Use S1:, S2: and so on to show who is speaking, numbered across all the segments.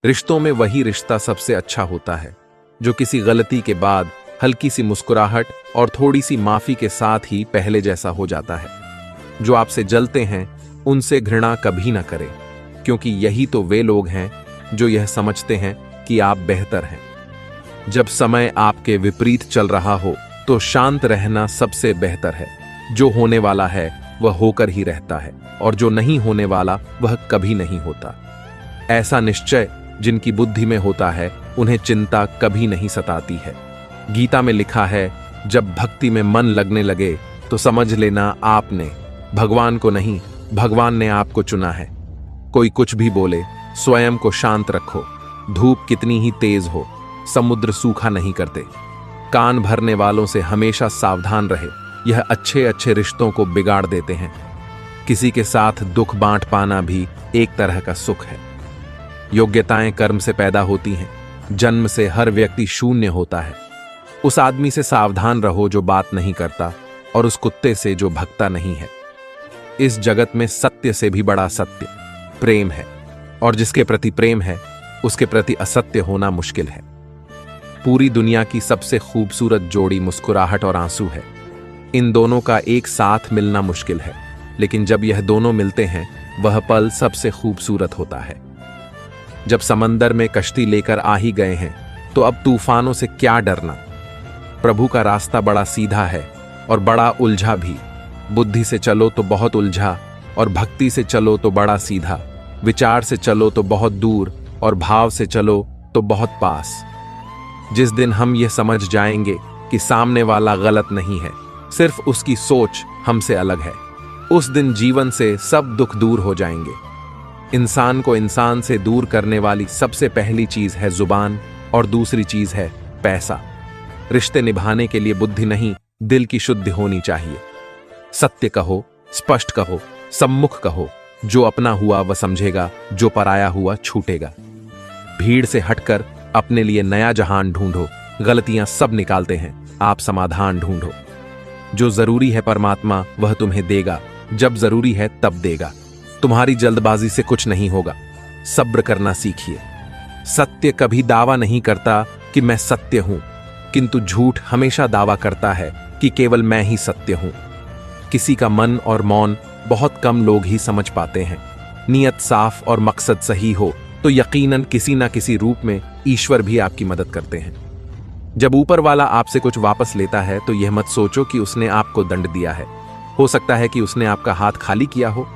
S1: रिश्तों में वही रिश्ता सबसे अच्छा होता है जो किसी गलती के बाद हल्की सी मुस्कुराहट और थोड़ी सी माफी के साथ ही पहले जैसा हो जाता है। जो आपसे जलते हैं उनसे घृणा कभी ना करें, क्योंकि यही तो वे लोग हैं जो यह समझते हैं कि आप बेहतर हैं। जब समय आपके विपरीत चल रहा हो तो शांत रहना सबसे बेहतर है। जो होने वाला है वह होकर ही रहता है और जो नहीं होने वाला वह कभी नहीं होता। ऐसा निश्चय जिनकी बुद्धि में होता है उन्हें चिंता कभी नहीं सताती है। गीता में लिखा है, जब भक्ति में मन लगने लगे तो समझ लेना आपने भगवान को नहीं, भगवान ने आपको चुना है। कोई कुछ भी बोले, स्वयं को शांत रखो। धूप कितनी ही तेज हो, समुद्र सूखा नहीं करते। कान भरने वालों से हमेशा सावधान रहे, यह अच्छे अच्छे रिश्तों को बिगाड़ देते हैं। किसी के साथ दुख बांट पाना भी एक तरह का सुख है। योग्यताएं कर्म से पैदा होती हैं, जन्म से हर व्यक्ति शून्य होता है। उस आदमी से सावधान रहो जो बात नहीं करता, और उस कुत्ते से जो भगता नहीं है। इस जगत में सत्य से भी बड़ा सत्य प्रेम है, और जिसके प्रति प्रेम है उसके प्रति असत्य होना मुश्किल है। पूरी दुनिया की सबसे खूबसूरत जोड़ी मुस्कुराहट और आंसू है। इन दोनों का एक साथ मिलना मुश्किल है, लेकिन जब यह दोनों मिलते हैं वह पल सबसे खूबसूरत होता है। जब समंदर में कश्ती लेकर आ ही गए हैं तो अब तूफानों से क्या डरना। प्रभु का रास्ता बड़ा सीधा है और बड़ा उलझा भी। बुद्धि से चलो तो बहुत उलझा, और भक्ति से चलो तो बड़ा सीधा। विचार से चलो तो बहुत दूर, और भाव से चलो तो बहुत पास। जिस दिन हम यह समझ जाएंगे कि सामने वाला गलत नहीं है, सिर्फ उसकी सोच हमसे अलग है, उस दिन जीवन से सब दुख दूर हो जाएंगे। इंसान को इंसान से दूर करने वाली सबसे पहली चीज है जुबान, और दूसरी चीज है पैसा। रिश्ते निभाने के लिए बुद्धि नहीं, दिल की शुद्धि होनी चाहिए। सत्य कहो, स्पष्ट कहो, सम्मुख कहो। जो अपना हुआ वह समझेगा, जो पराया हुआ छूटेगा। भीड़ से हटकर अपने लिए नया जहान ढूंढो। गलतियां सब निकालते हैं, आप समाधान ढूंढो। जो जरूरी है परमात्मा वह तुम्हें देगा, जब जरूरी है तब देगा। तुम्हारी जल्दबाजी से कुछ नहीं होगा, सब्र करना सीखिए। सत्य कभी दावा नहीं करता कि मैं सत्य हूं, किंतु झूठ हमेशा दावा करता है कि केवल मैं ही सत्य हूं। किसी का मन और मौन बहुत कम लोग ही समझ पाते हैं। नियत साफ और मकसद सही हो तो यकीनन किसी ना किसी रूप में ईश्वर भी आपकी मदद करते हैं। जब ऊपर वाला आपसे कुछ वापस लेता है तो यह मत सोचो कि उसने आपको दंड दिया है। हो सकता है कि उसने आपका हाथ खाली किया हो।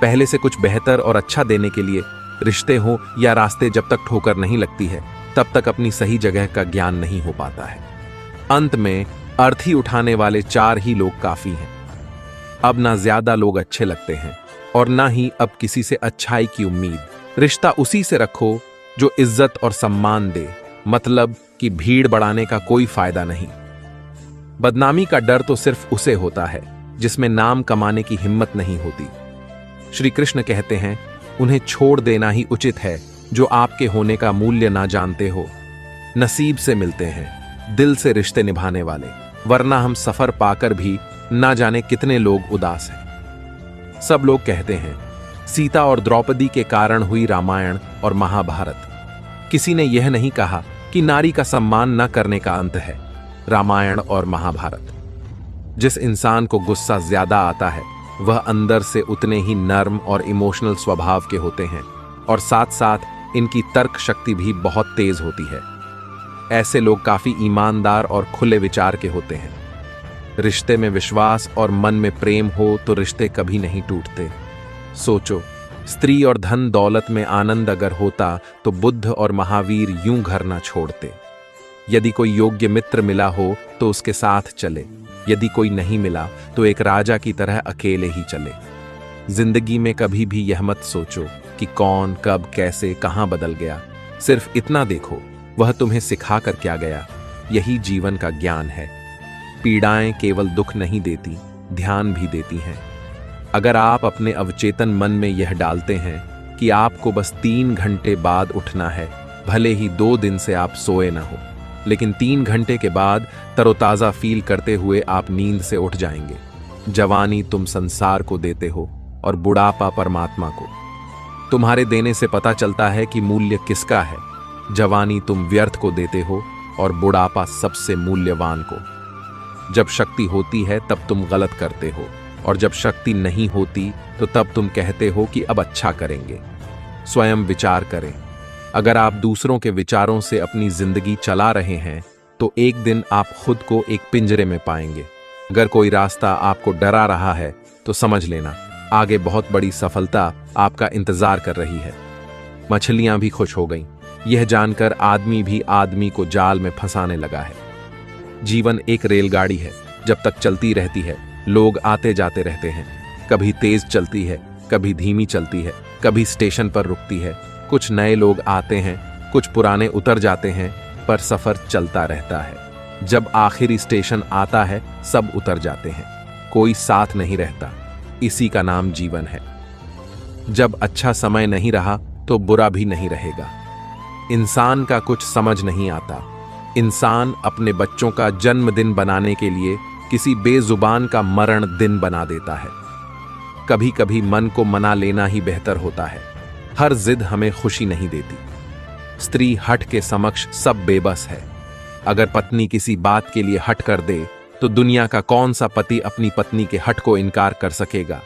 S1: पहले से कुछ बेहतर और अच्छा देने के लिए रिश्ते हो या रास्ते जब तक ठोकर नहीं लगती है तब तक अपनी सही जगह का ज्ञान नहीं हो पाता है। अंत में अर्थी उठाने वाले 4 ही लोग काफी हैं। अब ना ज्यादा लोग अच्छे लगते हैं और ना ही अब किसी से अच्छाई की उम्मीद। रिश्ता उसी से रखो जो इज्जत और सम्मान दे, मतलब कि भीड़ बढ़ाने का कोई फायदा नहीं। बदनामी का डर तो सिर्फ उसे होता है जिसमें नाम कमाने की हिम्मत नहीं होती। श्री कृष्ण कहते हैं, उन्हें छोड़ देना ही उचित है जो आपके होने का मूल्य ना जानते हो। नसीब से मिलते हैं दिल से रिश्ते निभाने वाले, वरना हम सफर पाकर भी ना जाने कितने लोग उदास हैं। सब लोग कहते हैं सीता और द्रौपदी के कारण हुई रामायण और महाभारत। किसी ने यह नहीं कहा कि नारी का सम्मान न करने का अंत है रामायण और महाभारत। जिस इंसान को गुस्सा ज्यादा आता है वह अंदर से उतने ही नर्म और इमोशनल स्वभाव के होते हैं, और साथ साथ इनकी तर्क शक्ति भी बहुत तेज होती है। ऐसे लोग काफी ईमानदार और खुले विचार के होते हैं। रिश्ते में विश्वास और मन में प्रेम हो तो रिश्ते कभी नहीं टूटते। सोचो, स्त्री और धन दौलत में आनंद अगर होता तो बुद्ध और महावीर यूं घर ना छोड़ते। यदि कोई योग्य मित्र मिला हो तो उसके साथ चले, यदि कोई नहीं मिला तो एक राजा की तरह अकेले ही चले। जिंदगी में कभी भी यह मत सोचो कि कौन कब कैसे कहां बदल गया। सिर्फ इतना देखो वह तुम्हें सिखा कर क्या गया। यही जीवन का ज्ञान है। पीड़ाएं केवल दुख नहीं देती, ध्यान भी देती हैं। अगर आप अपने अवचेतन मन में यह डालते हैं कि आपको बस 3 घंटे बाद उठना है, भले ही 2 दिन से आप सोए ना हो, लेकिन 3 घंटे के बाद तरोताजा फील करते हुए आप नींद से उठ जाएंगे। जवानी तुम संसार को देते हो और बुढ़ापा परमात्मा को। तुम्हारे देने से पता चलता है कि मूल्य किसका है। जवानी तुम व्यर्थ को देते हो और बुढ़ापा सबसे मूल्यवान को। जब शक्ति होती है तब तुम गलत करते हो, और जब शक्ति नहीं होती तो तब तुम कहते हो कि अब अच्छा करेंगे। स्वयं विचार करें। अगर आप दूसरों के विचारों से अपनी जिंदगी चला रहे हैं तो एक दिन आप खुद को एक पिंजरे में पाएंगे। अगर कोई रास्ता आपको डरा रहा है तो समझ लेना आगे बहुत बड़ी सफलता आपका इंतजार कर रही है। मछलियां भी खुश हो गईं, यह जानकर आदमी भी आदमी को जाल में फंसाने लगा है। जीवन एक रेलगाड़ी है, जब तक चलती रहती है लोग आते जाते रहते हैं। कभी तेज चलती है, कभी धीमी चलती है, कभी स्टेशन पर रुकती है। कुछ नए लोग आते हैं, कुछ पुराने उतर जाते हैं, पर सफर चलता रहता है। जब आखिरी स्टेशन आता है सब उतर जाते हैं, कोई साथ नहीं रहता। इसी का नाम जीवन है। जब अच्छा समय नहीं रहा तो बुरा भी नहीं रहेगा। इंसान का कुछ समझ नहीं आता। इंसान अपने बच्चों का जन्मदिन बनाने के लिए किसी बेजुबान का मरण दिन बना देता है। कभी कभी मन को मना लेना ही बेहतर होता है। हर जिद हमें खुशी नहीं देती। स्त्री हठ के समक्ष सब बेबस है। अगर पत्नी किसी बात के लिए हठ कर दे तो दुनिया का कौन सा पति अपनी पत्नी के हठ को इनकार कर सकेगा।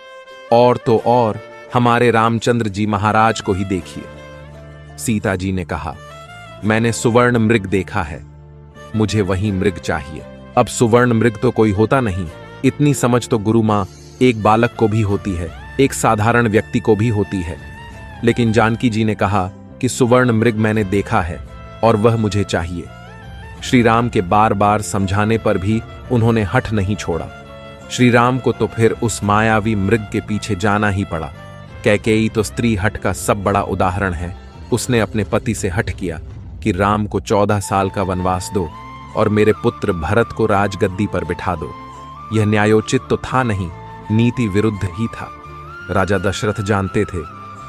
S1: और तो और हमारे रामचंद्र जी महाराज को ही देखिए। सीता जी ने कहा, मैंने सुवर्ण मृग देखा है, मुझे वही मृग चाहिए। अब सुवर्ण मृग तो कोई होता नहीं। इतनी समझ तो गुरु मां एक बालक को भी होती है, एक साधारण व्यक्ति को भी होती है। लेकिन जानकी जी ने कहा कि सुवर्ण मृग मैंने देखा है और वह मुझे चाहिए। श्री राम के बार बार समझाने पर भी उन्होंने हठ नहीं छोड़ा। श्री राम को तो फिर उस मायावी मृग के पीछे जाना ही पड़ा। कैकेयी तो स्त्री हठ का सब बड़ा उदाहरण है। उसने अपने पति से हठ किया कि राम को 14 साल का वनवास दो और मेरे पुत्र भरत को राजगद्दी पर बिठा दो। यह न्यायोचित तो था नहीं, नीति विरुद्ध ही था। राजा दशरथ जानते थे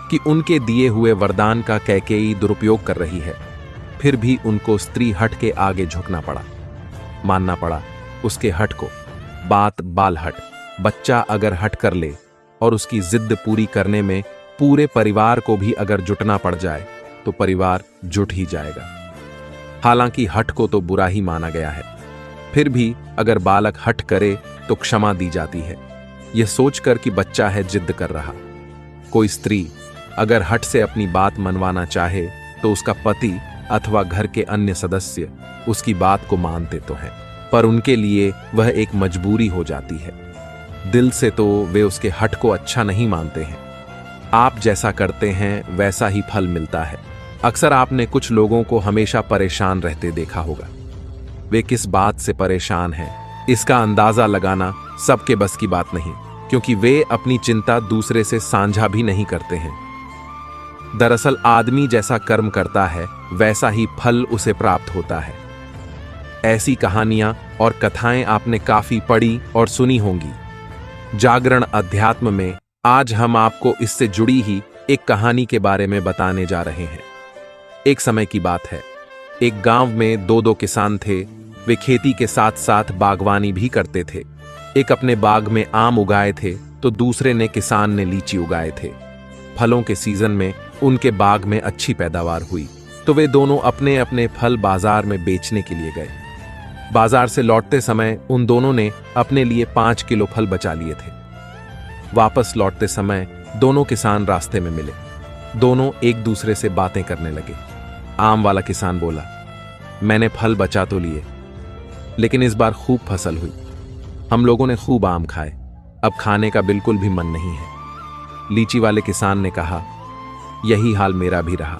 S1: कि उनके दिए हुए वरदान का कैकेयी दुरुपयोग कर रही है, फिर भी उनको स्त्री हठ के आगे झुकना पड़ा, मानना पड़ा उसके हठ को। बात बाल हठ। बच्चा अगर हठ कर ले और उसकी जिद पूरी करने में पूरे परिवार को भी अगर जुटना पड़ जाए तो परिवार जुट ही जाएगा। हालांकि हठ को तो बुरा ही माना गया है, फिर भी अगर बालक हठ करे तो क्षमा दी जाती है, यह सोचकर कि बच्चा है जिद कर रहा। कोई स्त्री अगर हठ से अपनी बात मनवाना चाहे तो उसका पति अथवा घर के अन्य सदस्य उसकी बात को मानते तो हैं, पर उनके लिए वह एक मजबूरी हो जाती है। दिल से तो वे उसके हठ को अच्छा नहीं मानते हैं। आप जैसा करते हैं वैसा ही फल मिलता है। अक्सर आपने कुछ लोगों को हमेशा परेशान रहते देखा होगा। वे किस बात से परेशान हैं इसका अंदाजा लगाना सबके बस की बात नहीं, क्योंकि वे अपनी चिंता दूसरे से साझा भी नहीं करते हैं। दरअसल आदमी जैसा कर्म करता है वैसा ही फल उसे प्राप्त होता है। ऐसी कहानियां और कथाएं आपने काफी पढ़ी और सुनी होंगी। जागरण अध्यात्म में आज हम आपको इससे जुड़ी ही एक कहानी के बारे में बताने जा रहे हैं। एक समय की बात है, एक गांव में दो किसान थे। वे खेती के साथ साथ बागवानी भी करते थे। एक अपने बाग में आम उगाए थे तो दूसरे ने किसान ने लीची उगाए थे। फलों के सीजन में उनके बाग में अच्छी पैदावार हुई तो वे दोनों अपने अपने फल बाजार में बेचने के लिए गए। बाजार से लौटते समय उन दोनों ने अपने लिए 5 किलो फल बचा लिए थे। वापस लौटते समय दोनों किसान रास्ते में मिले। दोनों एक दूसरे से बातें करने लगे। आम वाला किसान बोला, मैंने फल बचा तो लिए, लेकिन इस बार खूब फसल हुई। हम लोगों ने खूब आम खाए, अब खाने का बिल्कुल भी मन नहीं है। लीची वाले किसान ने कहा, यही हाल मेरा भी रहा।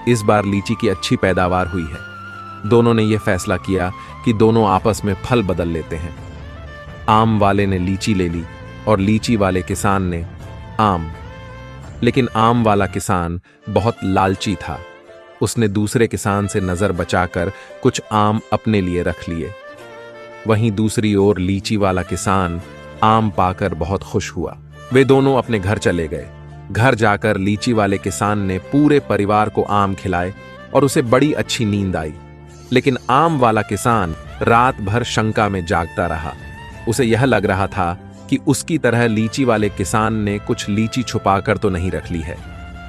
S1: इस बार लीची की अच्छी पैदावार हुई है। दोनों ने यह फैसला किया कि दोनों आपस में फल बदल लेते हैं। आम वाले ने लीची ले ली और लीची वाले किसान ने आम। लेकिन आम वाला किसान बहुत लालची था। उसने दूसरे किसान से नजर बचाकर कुछ आम अपने लिए रख लिए। वहीं दूसरी ओर लीची वाला किसान आम पाकर बहुत खुश हुआ। वे दोनों अपने घर चले गए। घर जाकर लीची वाले किसान ने पूरे परिवार को आम खिलाए और उसे बड़ी अच्छी नींद आई। लेकिन आम वाला किसान रात भर शंका में जागता रहा। उसे यह लग रहा था कि उसकी तरह लीची वाले किसान ने कुछ लीची छुपाकर तो नहीं रख ली है।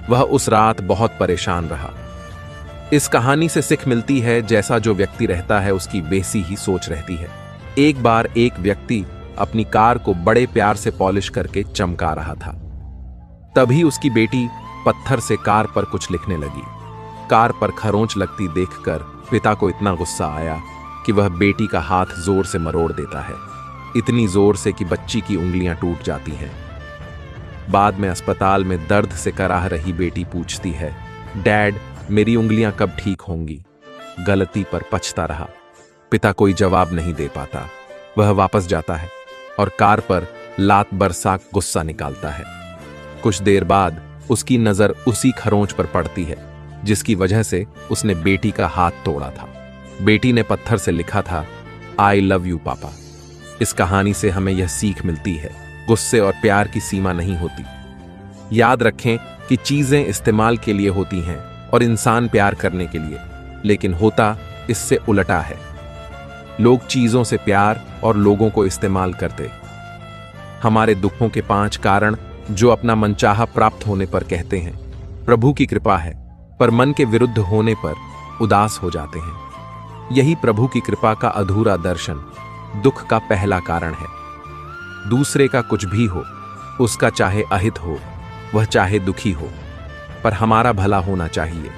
S1: वह उस रात बहुत परेशान रहा। इस कहानी से सीख मिलती है, जैसा जो व्यक्ति रहता है उसकी वैसी ही सोच रहती है। एक बार एक व्यक्ति अपनी कार को बड़े प्यार से पॉलिश करके चमका रहा था। तभी उसकी बेटी पत्थर से कार पर कुछ लिखने लगी। कार पर खरोंच लगती देखकर पिता को इतना गुस्सा आया कि वह बेटी का हाथ जोर से मरोड़ देता है, इतनी जोर से कि बच्ची की उंगलियां टूट जाती हैं। बाद में अस्पताल में दर्द से कराह रही बेटी पूछती है, डैड, मेरी उंगलियां कब ठीक होंगी? गलती पर पछता रहा। पिता कोई जवाब नहीं दे पाता। वह वापस जाता है और कार पर लात बरसा गुस्सा निकालता है। कुछ देर बाद उसकी नजर उसी खरोंच पर पड़ती है जिसकी वजह से उसने बेटी का हाथ तोड़ा था। बेटी ने पत्थर से लिखा था, आई लव यू पापा। इस कहानी से हमें यह सीख मिलती है, गुस्से और प्यार की सीमा नहीं होती। याद रखें कि चीजें इस्तेमाल के लिए होती हैं और इंसान प्यार करने के लिए, लेकिन होता इससे उलटा है। लोग चीजों से प्यार और लोगों को इस्तेमाल करते। हमारे दुखों के 5 कारण जो अपना मनचाहा प्राप्त होने पर कहते हैं प्रभु की कृपा है, पर मन के विरुद्ध होने पर उदास हो जाते हैं। यही प्रभु की कृपा का अधूरा दर्शन दुख का पहला कारण है। दूसरे का कुछ भी हो, उसका चाहे अहित हो, वह चाहे दुखी हो, पर हमारा भला होना चाहिए।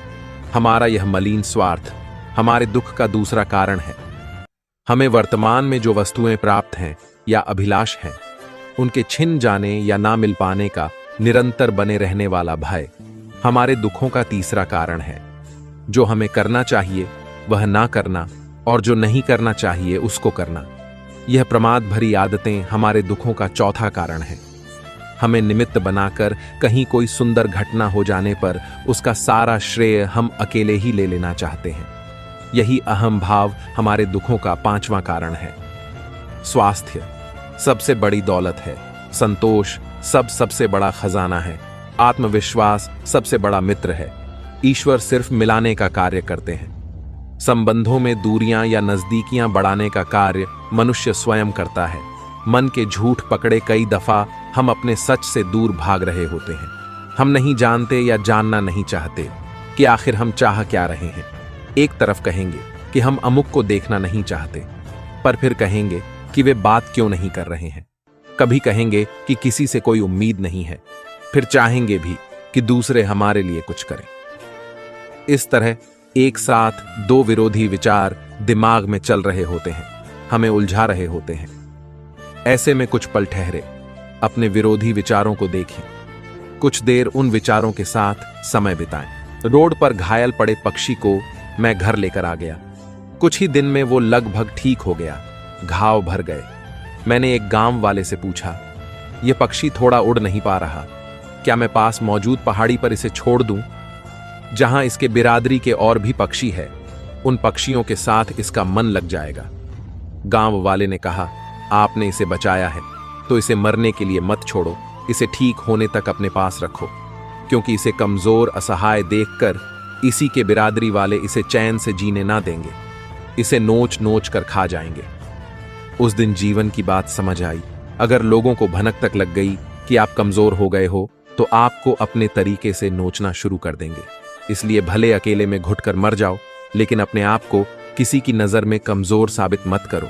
S1: हमारा यह मलिन स्वार्थ हमारे दुख का दूसरा कारण है। हमें वर्तमान में जो वस्तुएं प्राप्त हैं या अभिलाष हैं, उनके छिन जाने या ना मिल पाने का निरंतर बने रहने वाला भय हमारे दुखों का तीसरा कारण है। जो हमें करना चाहिए वह ना करना और जो नहीं करना चाहिए उसको करना, यह प्रमाद भरी आदतें हमारे दुखों का चौथा कारण है। हमें निमित्त बनाकर कहीं कोई सुंदर घटना हो जाने पर उसका सारा श्रेय हम अकेले ही ले लेना चाहते हैं। यही अहम भाव हमारे दुखों का 5वां कारण है। स्वास्थ्य सबसे बड़ी दौलत है। संतोष सबसे बड़ा खजाना है। आत्मविश्वास सबसे बड़ा मित्र है। ईश्वर सिर्फ मिलाने का कार्य करते हैं। संबंधों में दूरियां या नजदीकियां बढ़ाने का कार्य मनुष्य स्वयं करता है। मन के झूठ पकड़े कई दफा हम अपने सच से दूर भाग रहे होते हैं। हम नहीं जानते या जानना नहीं चाहते कि आखिर हम चाह क्या रहे हैं। एक तरफ कहेंगे कि हम अमुक को देखना नहीं चाहते, पर फिर कहेंगे कि वे बात क्यों नहीं कर रहे हैं। कभी कहेंगे कि किसी से कोई उम्मीद नहीं है, फिर चाहेंगे भी कि दूसरे हमारे लिए कुछ करें। इस तरह एक साथ 2 विरोधी विचार दिमाग में चल रहे होते हैं, हमें उलझा रहे होते हैं। ऐसे में कुछ पल ठहरे, अपने विरोधी विचारों को देखें, कुछ देर उन विचारों के साथ समय बिताएं। रोड पर घायल पड़े पक्षी को मैं घर लेकर आ गया। कुछ ही दिन में वो लगभग ठीक हो गया, घाव भर गए। मैंने एक गांव वाले से पूछा, ये पक्षी थोड़ा उड़ नहीं पा रहा, क्या मैं पास मौजूद पहाड़ी पर इसे छोड़ दूं, जहां इसके बिरादरी के और भी पक्षी है? उन पक्षियों के साथ इसका मन लग जाएगा। गांव वाले ने कहा, आपने इसे बचाया है तो इसे मरने के लिए मत छोड़ो, इसे ठीक होने तक अपने पास रखो, क्योंकि इसे कमजोर असहाय देखकर इसी के बिरादरी वाले इसे चैन से जीने ना देंगे, इसे नोच नोच कर खा जाएंगे। उस दिन जीवन की बात समझ आई। अगर लोगों को भनक तक लग गई कि आप कमजोर हो गए हो, तो आपको अपने तरीके से नोचना शुरू कर देंगे। इसलिए भले अकेले में घुटकर मर जाओ, लेकिन अपने आप को किसी की नजर में कमजोर साबित मत करो,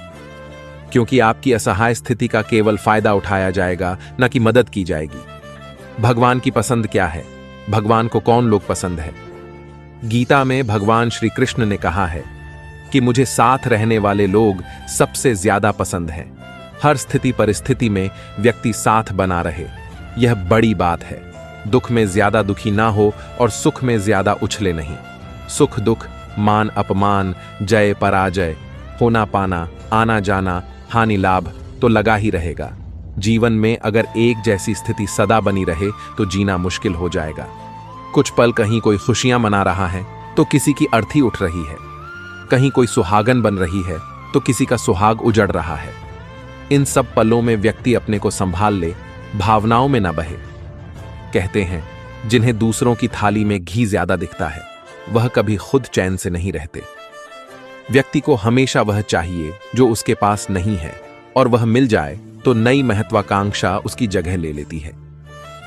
S1: क्योंकि आपकी असहाय स्थिति का केवल फायदा उठाया जाएगा, न कि मदद की जाएगी। भगवान की पसंद क्या है? भगवान को कौन लोग पसंद है? गीता में भगवान श्री कृष्ण ने कहा है कि मुझे साथ रहने वाले लोग सबसे ज्यादा पसंद हैं। हर स्थिति परिस्थिति में व्यक्ति साथ बना रहे, यह बड़ी बात है। दुख में ज्यादा दुखी ना हो और सुख में ज्यादा उछले नहीं। सुख दुख, मान अपमान, जय पराजय, होना पाना, आना जाना, हानि लाभ तो लगा ही रहेगा। जीवन में अगर एक जैसी स्थिति सदा बनी रहे तो जीना मुश्किल हो जाएगा। कुछ पल कहीं कोई खुशियां मना रहा है तो किसी की अर्थी उठ रही है, कहीं कोई सुहागन बन रही है तो किसी का सुहाग उजड़ रहा है। इन सब पलों में व्यक्ति अपने को संभाल ले, भावनाओं में न बहे। कहते हैं जिन्हें दूसरों की थाली में घी ज्यादा दिखता है, वह कभी खुद चैन से नहीं रहते। व्यक्ति को हमेशा वह चाहिए जो उसके पास नहीं है, और वह मिल जाए तो नई महत्वाकांक्षा उसकी जगह ले लेती है।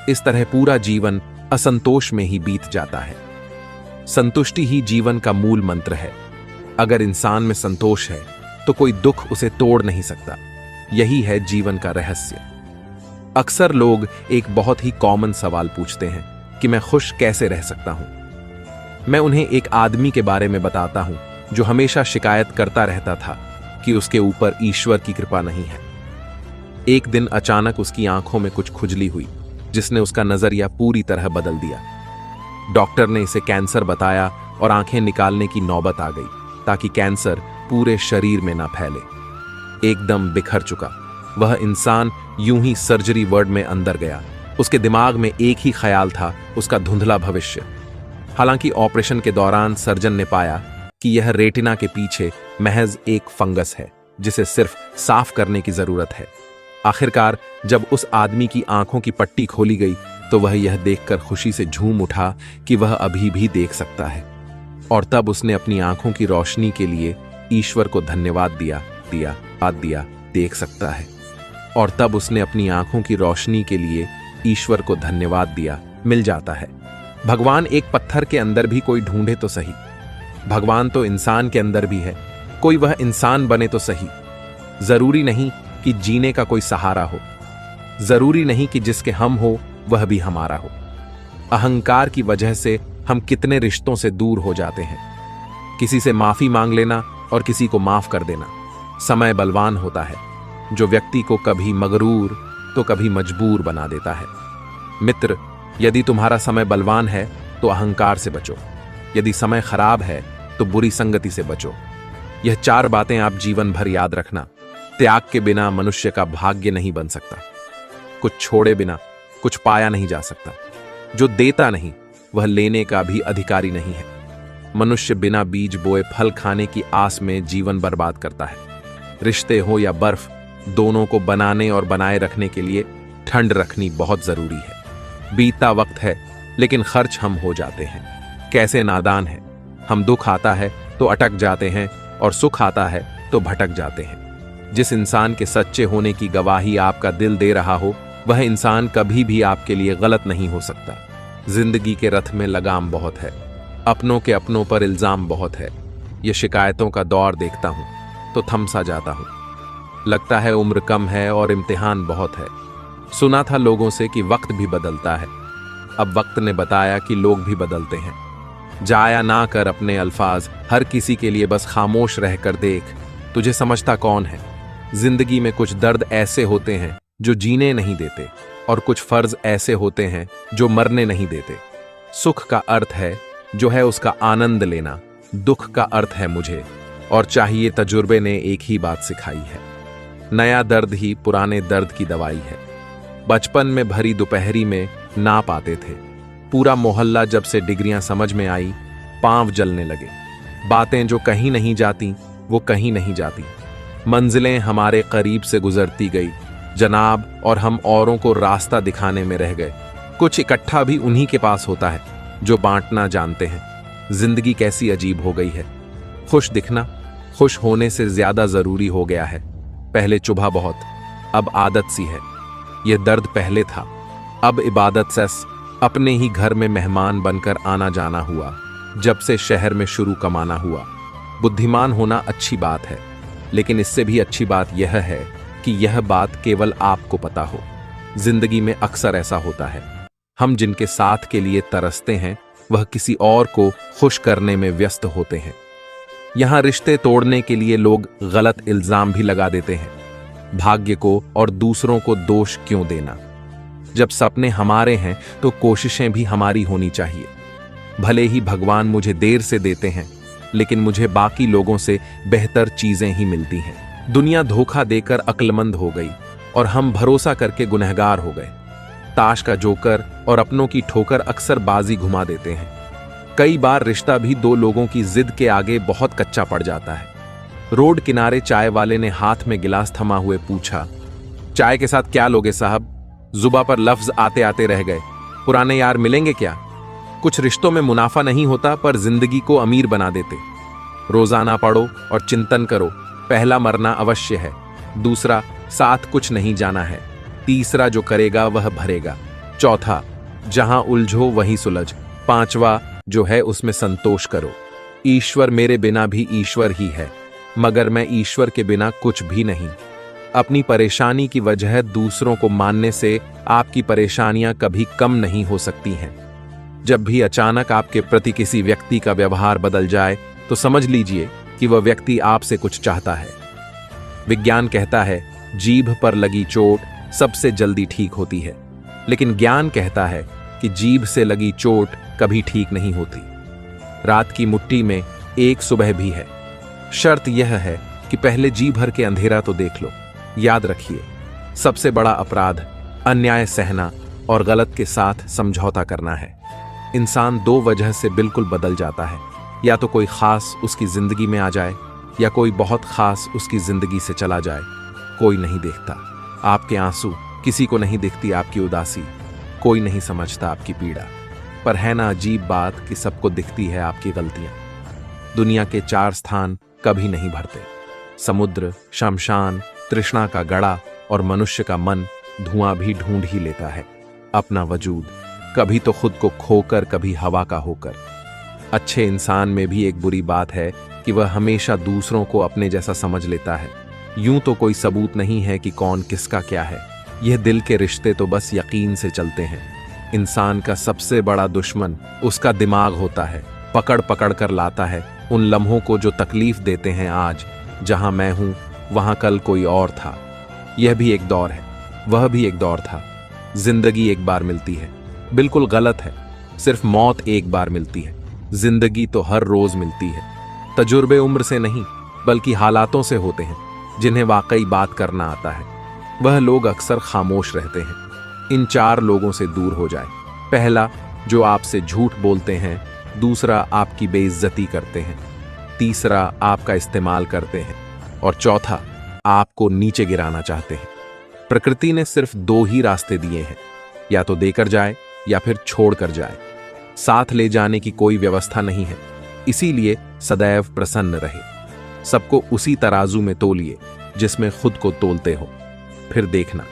S1: इस तरह पूरा जीवन असंतोष में ही बीत जाता है। संतुष्टि ही जीवन का मूल मंत्र है। अगर इंसान में संतोष है तो कोई दुख उसे तोड़ नहीं सकता। यही है जीवन का रहस्य। अक्सर लोग एक बहुत ही कॉमन सवाल पूछते हैं कि मैं खुश कैसे रह सकता हूं। मैं उन्हें एक आदमी के बारे में बताता हूं जो हमेशा शिकायत करता रहता था कि उसके ऊपर ईश्वर की कृपा नहीं है। एक दिन अचानक उसकी आंखों में कुछ खुजली हुई जिसने उसका नजरिया पूरी तरह बदल दिया। डॉक्टर ने इसे कैंसर बताया और आंखें निकालने की नौबत आ गई ताकि कैंसर पूरे शरीर में ना फैले। एकदम बिखर चुका वह इंसान यूं ही सर्जरी वार्ड में अंदर गया। उसके दिमाग में एक ही ख्याल था, उसका धुंधला भविष्य। हालांकि ऑपरेशन के दौरान सर्जन ने पाया कि यह रेटिना के पीछे महज एक फंगस है जिसे सिर्फ साफ करने की जरूरत है। आखिरकार जब उस आदमी की आंखों की पट्टी खोली गई तो वह यह देखकर खुशी से झूम उठा कि वह अभी भी देख सकता है। और तब उसने अपनी आंखों की रोशनी के लिए ईश्वर को धन्यवाद दिया। देख सकता है। और तब उसने अपनी आंखों की रोशनी के लिए ईश्वर को धन्यवाद दिया। मिल जाता है। भगवान एक पत्थर के अंदर भी कोई ढूंढे तो सही। भगवान तो इंसान के अंदर भी है, कोई वह इंसान बने तो सही। जरूरी नहीं कि जीने का कोई सहारा हो, जरूरी नहीं कि जिसके हम हो वह भी हमारा हो। अहंकार की वजह से हम कितने रिश्तों से दूर हो जाते हैं। किसी से माफी मांग लेना और किसी को माफ कर देना। समय बलवान होता है जो व्यक्ति को कभी मगरूर तो कभी मजबूर बना देता है। मित्र, यदि तुम्हारा समय बलवान है तो अहंकार से बचो। यदि समय खराब है तो बुरी संगति से बचो। यह 4 बातें आप जीवन भर याद रखना। त्याग के बिना मनुष्य का भाग्य नहीं बन सकता। कुछ छोड़े बिना कुछ पाया नहीं जा सकता। जो देता नहीं वह लेने का भी अधिकारी नहीं है। मनुष्य बिना बीज बोए फल खाने की आस में जीवन बर्बाद करता है। रिश्ते हो या बर्फ, दोनों को बनाने और बनाए रखने के लिए ठंड रखनी बहुत जरूरी है। बीतता वक्त है लेकिन खर्च हम हो जाते हैं। कैसे नादान है। हम दुख आता है तो अटक जाते हैं और सुख आता है तो भटक जाते हैं। जिस इंसान के सच्चे होने की गवाही आपका दिल दे रहा हो वह इंसान कभी भी आपके लिए गलत नहीं हो सकता। जिंदगी के रथ में लगाम बहुत है, अपनों के अपनों पर इल्जाम बहुत है। ये शिकायतों का दौर देखता हूं तो थम सा जाता हूं। लगता है उम्र कम है और इम्तिहान बहुत है। सुना था लोगों से कि वक्त भी बदलता है। अब वक्त ने बताया कि लोग भी बदलते हैं। जाया ना कर अपने अल्फाज, हर किसी के लिए बस खामोश रहकर देख, तुझे समझता कौन है। जिंदगी में कुछ दर्द ऐसे होते हैं जो जीने नहीं देते और कुछ फर्ज ऐसे होते हैं जो मरने नहीं देते। सुख का अर्थ है जो है उसका आनंद लेना, दुख का अर्थ है मुझे और चाहिए तजुर्बे ने एक ही बात सिखाई है। नया दर्द ही पुराने दर्द की दवाई है। बचपन में भरी दोपहरी में ना पाते थे। पूरा मोहल्ला जब से डिग्रियां समझ में आई, पांव जलने लगे। बातें जो कहीं नहीं जाती वो कहीं नहीं जाती। मंजिलें हमारे करीब से गुजरती गई जनाब, और हम औरों को रास्ता दिखाने में रह गए। कुछ इकट्ठा भी उन्हीं के पास होता है जो बांटना जानते हैं। जिंदगी कैसी अजीब हो गई है। खुश दिखना खुश होने से ज्यादा जरूरी हो गया है। पहले चुभा बहुत, अब आदत सी है। यह दर्द पहले था, अब इबादत से अपने ही घर में मेहमान बनकर आना जाना हुआ। जब से शहर में शुरू कमाना हुआ। बुद्धिमान होना अच्छी बात है, लेकिन इससे भी अच्छी बात यह है कि यह बात केवल आपको पता हो। जिंदगी में अक्सर ऐसा होता है, हम जिनके साथ के लिए तरसते हैं वह किसी और को खुश करने में व्यस्त होते हैं। यहां रिश्ते तोड़ने के लिए लोग गलत इल्जाम भी लगा देते हैं। भाग्य को और दूसरों को दोष क्यों देना। जब सपने हमारे हैं तो कोशिशें भी हमारी होनी चाहिए। भले ही भगवान मुझे देर से देते हैं, लेकिन मुझे बाकी लोगों से बेहतर चीजें ही मिलती हैं। दुनिया धोखा देकर अक्लमंद हो गई और हम भरोसा करके गुनहगार हो गए। ताश का जोकर और अपनों की ठोकर अक्सर बाजी घुमा देते हैं। कई बार रिश्ता भी 2 लोगों की जिद के आगे बहुत कच्चा पड़ जाता है। रोड किनारे चाय वाले ने हाथ में गिलास थमा हुए पूछा, चाय के साथ क्या लोगे साहब? जुबा पर लफ्ज आते आते रह गए। पुराने यार मिलेंगे क्या? कुछ रिश्तों में मुनाफा नहीं होता पर जिंदगी को अमीर बना देते। रोजाना पढ़ो और चिंतन करो। पहला मरना अवश्य है, दूसरा साथ कुछ नहीं जाना है, तीसरा जो करेगा वह भरेगा, चौथा जहां उलझो वहीं सुलझ। पांचवा जो है उसमें संतोष करो। ईश्वर मेरे बिना भी ईश्वर ही है, मगर मैं ईश्वर के बिना कुछ भी नहीं। अपनी परेशानी की वजह दूसरों को मानने से आपकी परेशानियां कभी कम नहीं हो सकती हैं। जब भी अचानक आपके प्रति किसी व्यक्ति का व्यवहार बदल जाए तो समझ लीजिए कि वह व्यक्ति आपसे कुछ चाहता है। विज्ञान कहता है जीभ पर लगी चोट सबसे जल्दी ठीक होती है, लेकिन ज्ञान कहता है कि जीभ से लगी चोट कभी ठीक नहीं होती। रात की मुट्ठी में एक सुबह भी है। शर्त यह है कि पहले जी भर के अंधेरा तो देख लो। याद रखिए, सबसे बड़ा अपराध अन्याय सहना और गलत के साथ समझौता करना है। इंसान दो वजह से बिल्कुल बदल जाता है, या तो कोई खास उसकी जिंदगी में आ जाए या कोई बहुत खास उसकी जिंदगी से चला जाए। कोई नहीं देखता आपके आंसू, किसी को नहीं दिखती आपकी उदासी, कोई नहीं समझता आपकी पीड़ा। पर है ना अजीब बात कि सबको दिखती है आपकी गलतियां। दुनिया के चार स्थान कभी नहीं भरते, समुद्र, शमशान, तृष्णा का गड़ा और मनुष्य का मन धुआं भी ढूंढ ही लेता है अपना वजूद, कभी तो खुद को खोकर, कभी हवा का होकर। अच्छे इंसान में भी एक बुरी बात है कि वह हमेशा दूसरों को अपने जैसा समझ लेता है। यूं तो कोई सबूत नहीं है कि कौन किसका क्या है, यह दिल के रिश्ते तो बस यकीन से चलते हैं। इंसान का सबसे बड़ा दुश्मन उसका दिमाग होता है, पकड़ पकड़ कर लाता है उन लम्हों को जो तकलीफ देते हैं। आज जहां मैं हूं वहां कल कोई और था। यह भी एक दौर है, वह भी एक दौर था। जिंदगी एक बार मिलती है, बिल्कुल गलत है। सिर्फ मौत एक बार मिलती है, जिंदगी तो हर रोज मिलती है। तजुर्बे उम्र से नहीं बल्कि हालातों से होते हैं। जिन्हें वाकई बात करना आता है वह लोग अक्सर खामोश रहते हैं। इन चार लोगों से दूर हो जाए। पहला, जो आपसे झूठ बोलते हैं। दूसरा, आपकी बेइज्जती करते हैं। तीसरा, आपका इस्तेमाल करते हैं। और चौथा, आपको नीचे गिराना चाहते हैं। प्रकृति ने सिर्फ दो ही रास्ते दिए हैं, या तो देकर जाए या फिर छोड़ कर जाए। साथ ले जाने की कोई व्यवस्था नहीं है। इसीलिए सदैव प्रसन्न रहे। सबको उसी तराजू में तोलिए जिसमें खुद को तोलते हो। फिर देखना,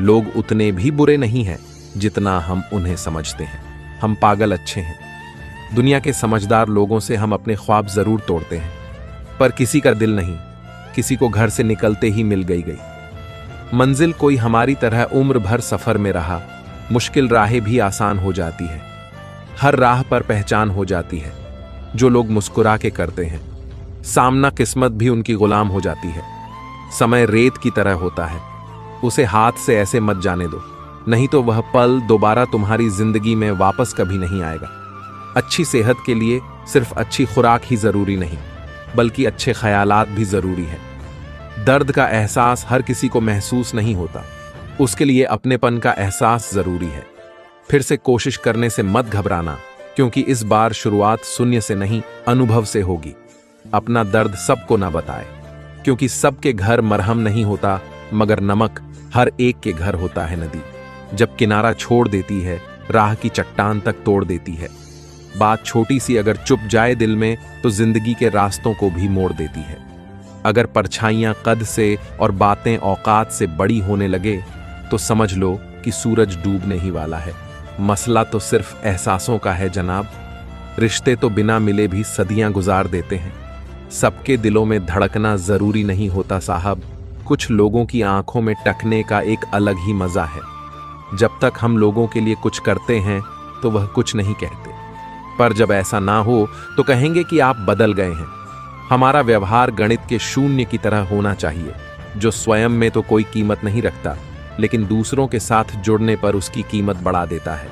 S1: लोग उतने भी बुरे नहीं हैं जितना हम उन्हें समझते हैं। हम पागल अच्छे हैं। दुनिया के समझदार लोगों से हम अपने ख्वाब जरूर तोड़ते हैं, पर किसी का दिल नहीं। किसी को घर से निकलते ही मिल गई मंजिल। कोई हमारी तरह उम्र भर सफर में रहा। मुश्किल राहें भी आसान हो जाती है। हर राह पर पहचान हो जाती है जो लोग मुस्कुरा के करते हैं। सामना किस्मत भी उनकी गुलाम हो जाती है। समय रेत की तरह होता है, उसे हाथ से ऐसे मत जाने दो, नहीं तो वह पल दोबारा तुम्हारी जिंदगी में वापस कभी नहीं आएगा। अच्छी सेहत के लिए सिर्फ अच्छी खुराक ही जरूरी नहीं, बल्कि अच्छे ख्यालात भी जरूरी है। दर्द का एहसास हर किसी को महसूस नहीं होता, उसके लिए अपनेपन का एहसास जरूरी है। फिर से कोशिश करने से मत घबराना, क्योंकि इस बार शुरुआत शून्य से नहीं, अनुभव से होगी। अपना दर्द सबको ना बताए, क्योंकि सबके घर मरहम नहीं होता, मगर नमक हर एक के घर होता है नदी। जब किनारा छोड़ देती है, राह की चट्टान तक तोड़ देती है। बात छोटी सी अगर चुप जाए दिल में, तो जिंदगी के रास्तों को भी मोड़ देती है। अगर परछाइयां कद से और बातें औकात से बड़ी होने लगे, तो समझ लो कि सूरज डूबने ही वाला है। मसला तो सिर्फ एहसासों का है जनाब। रिश्ते तो बिना मिले भी सदियां गुजार देते हैं। सबके दिलों में धड़कना जरूरी नहीं होता साहब। कुछ लोगों की आंखों में टकने का एक अलग ही मजा है। जब तक हम लोगों के लिए कुछ करते हैं तो वह कुछ नहीं कहते, पर जब ऐसा ना हो तो कहेंगे कि आप बदल गए हैं। हमारा व्यवहार गणित के शून्य की तरह होना चाहिए, जो स्वयं में तो कोई कीमत नहीं रखता, लेकिन दूसरों के साथ जुड़ने पर उसकी कीमत बढ़ा देता है।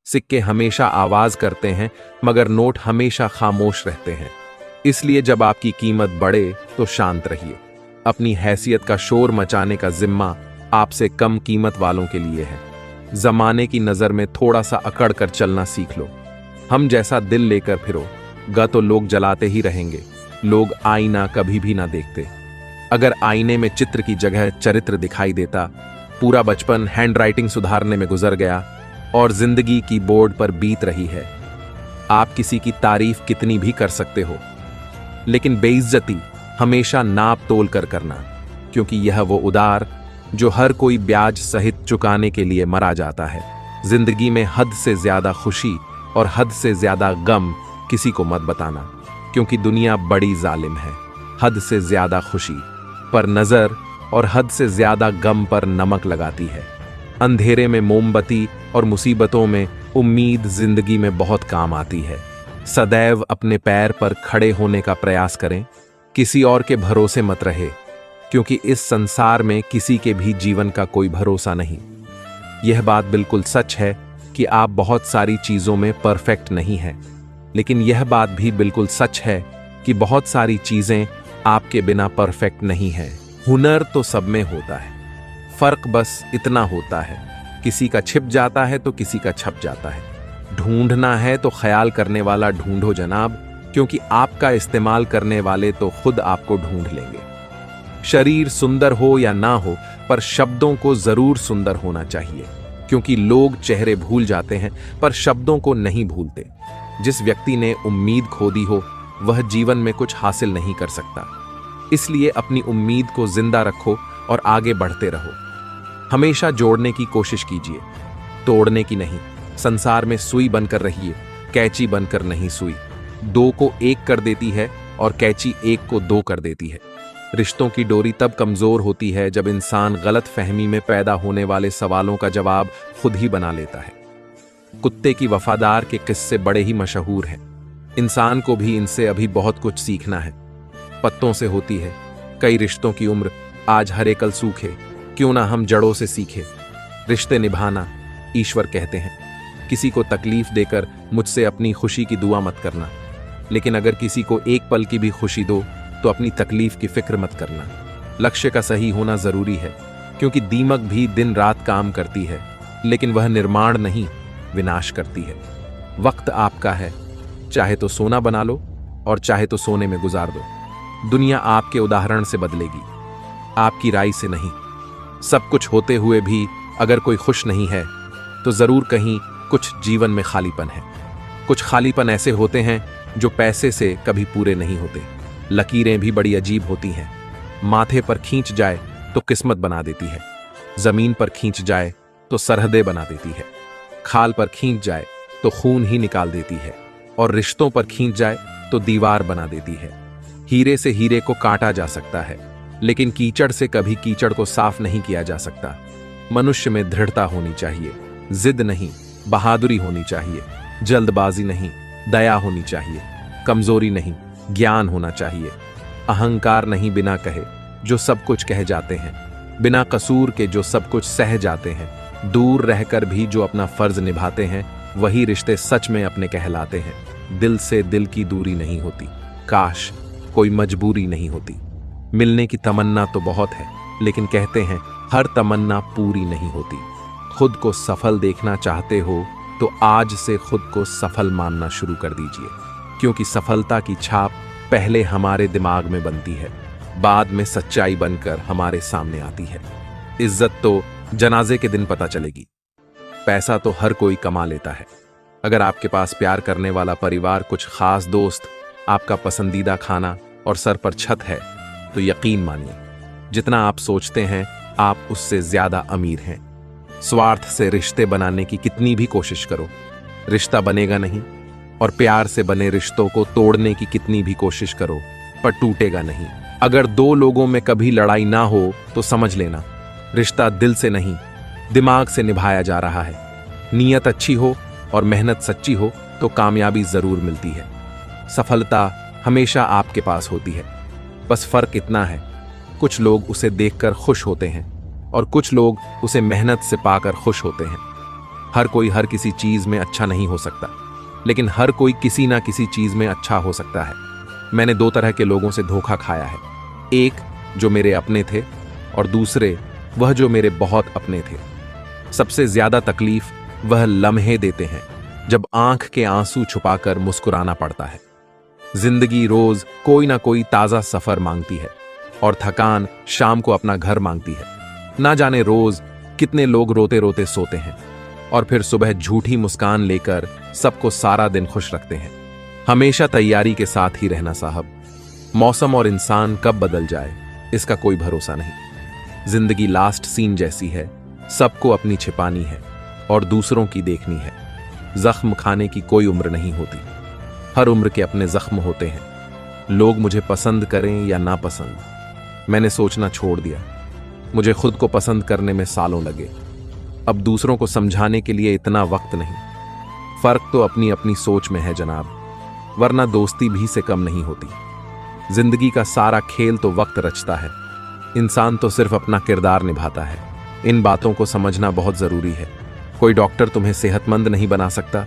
S1: सिक्के हमेशा आवाज करते हैं, मगर नोट हमेशा खामोश रहते हैं। इसलिए जब आपकी कीमत बढ़े तो शांत रहिए। अपनी हैसियत का शोर मचाने का जिम्मा आपसे कम कीमत वालों के लिए है। जमाने की नजर में थोड़ा सा अकड़ कर चलना सीख लो। हम जैसा दिल लेकर फिरो गा तो लोग जलाते ही रहेंगे। लोग आईना कभी भी ना देखते। अगर आईने में चित्र की जगह चरित्र दिखाई देता, पूरा बचपन हैंडराइटिंग सुधारने में गुजर गया और जिंदगी की बोर्ड पर बीत रही है। आप किसी की तारीफ कितनी भी कर सकते हो, लेकिन बेइज्जती हमेशा नाप तोल कर करना, क्योंकि यह वो उधार जो हर कोई ब्याज सहित चुकाने के लिए मरा जाता है। जिंदगी में हद से ज्यादा खुशी और हद से ज्यादा गम किसी को मत बताना, क्योंकि दुनिया बड़ी जालिम है। हद से ज्यादा खुशी पर नजर और हद से ज्यादा गम पर नमक लगाती है। अंधेरे में मोमबत्ती और मुसीबतों में उम्मीद जिंदगी में बहुत काम आती है। सदैव अपने पैर पर खड़े होने का प्रयास करें, किसी और के भरोसे मत रहे, क्योंकि इस संसार में किसी के भी जीवन का कोई भरोसा नहीं। यह बात बिल्कुल सच है कि आप बहुत सारी चीजों में परफेक्ट नहीं हैं, लेकिन यह बात भी बिल्कुल सच है कि बहुत सारी चीजें आपके बिना परफेक्ट नहीं है। हुनर तो सब में होता है, फर्क बस इतना होता है, किसी का छिप जाता है तो किसी का छप जाता है। ढूंढना है तो ख्याल करने वाला ढूंढो जनाब, क्योंकि आपका इस्तेमाल करने वाले तो खुद आपको ढूंढ लेंगे। शरीर सुंदर हो या ना हो, पर शब्दों को जरूर सुंदर होना चाहिए, क्योंकि लोग चेहरे भूल जाते हैं पर शब्दों को नहीं भूलते। जिस व्यक्ति ने उम्मीद खो दी हो वह जीवन में कुछ हासिल नहीं कर सकता। इसलिए अपनी उम्मीद को जिंदा रखो और आगे बढ़ते रहो। हमेशा जोड़ने की कोशिश कीजिए, तोड़ने की नहीं। संसार में सुई बनकर रहिए, कैंची बनकर नहीं सुई। दो को एक कर देती है और कैंची एक को दो कर देती है। रिश्तों की डोरी तब कमजोर होती है जब इंसान गलत फहमी में पैदा होने वाले सवालों का जवाब खुद ही बना लेता है। कुत्ते की वफादार के किस्से बड़े ही मशहूर हैं। इंसान को भी इनसे अभी बहुत कुछ सीखना है। पत्तों से होती है कई रिश्तों की उम्र, आज हरे कल सूखे, क्यों ना हम जड़ों से सीखे। रिश्ते निभाना ईश्वर कहते हैं। किसी को तकलीफ देकर मुझसे अपनी खुशी की दुआ मत करना, लेकिन अगर किसी को एक पल की भी खुशी दो तो अपनी तकलीफ की फिक्र मत करना। लक्ष्य का सही होना जरूरी है, क्योंकि दीमक भी दिन रात काम करती है, लेकिन वह निर्माण नहीं विनाश करती है। वक्त आपका है, चाहे तो सोना बना लो और चाहे तो सोने में गुजार दो। दुनिया आपके उदाहरण से बदलेगी, आपकी राय से नहीं। सब कुछ होते हुए भी अगर कोई खुश नहीं है तो जरूर कहीं कुछ जीवन में खालीपन है। कुछ खालीपन ऐसे होते हैं जो पैसे से कभी पूरे नहीं होते। लकीरें भी बड़ी अजीब होती हैं। माथे पर खींच जाए तो किस्मत बना देती है, जमीन पर खींच जाए तो सरहदें बना देती है, खाल पर खींच जाए तो खून ही निकाल देती है, और रिश्तों पर खींच जाए तो दीवार बना देती है। हीरे से हीरे को काटा जा सकता है, लेकिन कीचड़ से कभी कीचड़ को साफ नहीं किया जा सकता। मनुष्य में दृढ़ता होनी चाहिए, जिद नहीं, बहादुरी होनी चाहिए, जल्दबाजी नहीं, दया होनी चाहिए, कमजोरी नहीं, ज्ञान होना चाहिए। अहंकार नहीं बिना कहे जो सब कुछ कह जाते हैं, बिना कसूर के जो सब कुछ सह जाते हैं। दूर रहकर भी जो अपना फर्ज निभाते हैं वही रिश्ते सच में अपने कहलाते हैं। दिल से दिल की दूरी नहीं होती, काश कोई मजबूरी नहीं होती। मिलने की तमन्ना तो बहुत है, लेकिन कहते हैं हर तमन्ना पूरी नहीं होती। खुद को सफल देखना चाहते हो तो आज से खुद को सफल मानना शुरू कर दीजिए, क्योंकि सफलता की छाप पहले हमारे दिमाग में बनती है, बाद में सच्चाई बनकर हमारे सामने आती है। इज्जत तो जनाजे के दिन पता चलेगी। पैसा तो हर कोई कमा लेता है। अगर आपके पास प्यार करने वाला परिवार, कुछ खास दोस्त, आपका पसंदीदा खाना और सर पर छत है, तो यकीन मानिए जितना आप सोचते हैं आप उससे ज्यादा अमीर हैं। स्वार्थ से रिश्ते बनाने की कितनी भी कोशिश करो, रिश्ता बनेगा नहीं, और प्यार से बने रिश्तों को तोड़ने की कितनी भी कोशिश करो, पर टूटेगा नहीं। अगर दो लोगों में कभी लड़ाई ना हो तो समझ लेना रिश्ता दिल से नहीं, दिमाग से निभाया जा रहा है। नीयत अच्छी हो और मेहनत सच्ची हो तो कामयाबी जरूर मिलती है। सफलता हमेशा आपके पास होती है, बस फर्क इतना है, कुछ लोग उसे देखकर खुश होते हैं और कुछ लोग उसे मेहनत से पाकर खुश होते हैं। हर कोई हर किसी चीज में अच्छा नहीं हो सकता, लेकिन हर कोई किसी ना किसी चीज में अच्छा हो सकता है। मैंने दो तरह के लोगों से धोखा खाया है, एक जो मेरे अपने थे और दूसरे वह जो मेरे बहुत अपने थे। सबसे ज्यादा तकलीफ वह लम्हे देते हैं जब आंख के आंसू छुपाकर मुस्कुराना पड़ता है। जिंदगी रोज कोई ना कोई ताजा सफर मांगती है और थकान शाम को अपना घर मांगती है। ना जाने रोज कितने लोग रोते रोते सोते हैं और फिर सुबह झूठी मुस्कान लेकर सबको सारा दिन खुश रखते हैं। हमेशा तैयारी के साथ ही रहना साहब, मौसम और इंसान कब बदल जाए इसका कोई भरोसा नहीं। जिंदगी लास्ट सीन जैसी है, सबको अपनी छिपानी है। और दूसरों की देखनी है। जख्म खाने की कोई उम्र नहीं होती, हर उम्र के अपने जख्म होते हैं। लोग मुझे पसंद करें या ना पसंद, मैंने सोचना छोड़ दिया। मुझे खुद को पसंद करने में सालों लगे। अब दूसरों को समझाने के लिए इतना वक्त नहीं। फर्क तो अपनी अपनी सोच में है जनाब, वरना दोस्ती भी से कम नहीं होती। जिंदगी का सारा खेल तो वक्त रचता है, इंसान तो सिर्फ अपना किरदार निभाता है। इन बातों को समझना बहुत जरूरी है। कोई डॉक्टर तुम्हें सेहतमंद नहीं बना सकता,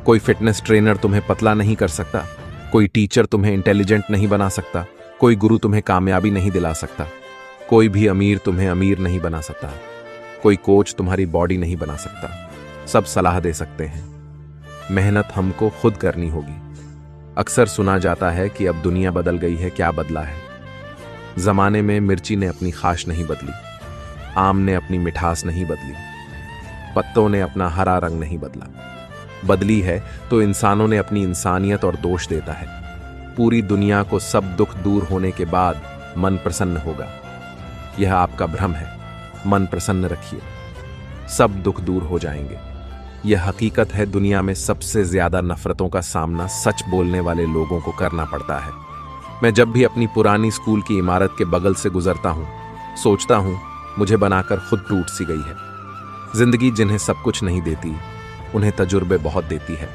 S1: कोई फिटनेस ट्रेनर तुम्हें पतला नहीं कर सकता, कोई टीचर तुम्हें इंटेलिजेंट नहीं बना सकता, कोई गुरु तुम्हें कामयाबी नहीं दिला सकता, कोई भी अमीर तुम्हें अमीर नहीं बना सकता, कोई कोच तुम्हारी बॉडी नहीं बना सकता। सब सलाह दे सकते हैं, मेहनत हमको खुद करनी होगी। अक्सर सुना जाता है कि अब दुनिया बदल गई है, क्या बदला है? जमाने में मिर्ची ने अपनी खाश नहीं बदली, आम ने अपनी मिठास नहीं बदली, पत्तों ने अपना हरा रंग नहीं बदला। बदली है तो इंसानों ने अपनी इंसानियत और दोष देता है। पूरी दुनिया को सब दुख दूर होने के बाद मन प्रसन्न होगा, यह आपका भ्रम है। मन प्रसन्न रखिए, सब दुख दूर हो जाएंगे। यह हकीकत है, दुनिया में सबसे ज्यादा नफरतों का सामना सच बोलने वाले लोगों को करना पड़ता है। मैं जब भी अपनी पुरानी स्कूल की इमारत के बगल से गुजरता हूं, सोचता हूं मुझे बनाकर खुद टूट सी गई है। जिंदगी जिन्हें सब कुछ नहीं देती, उन्हें तजुर्बे बहुत देती है।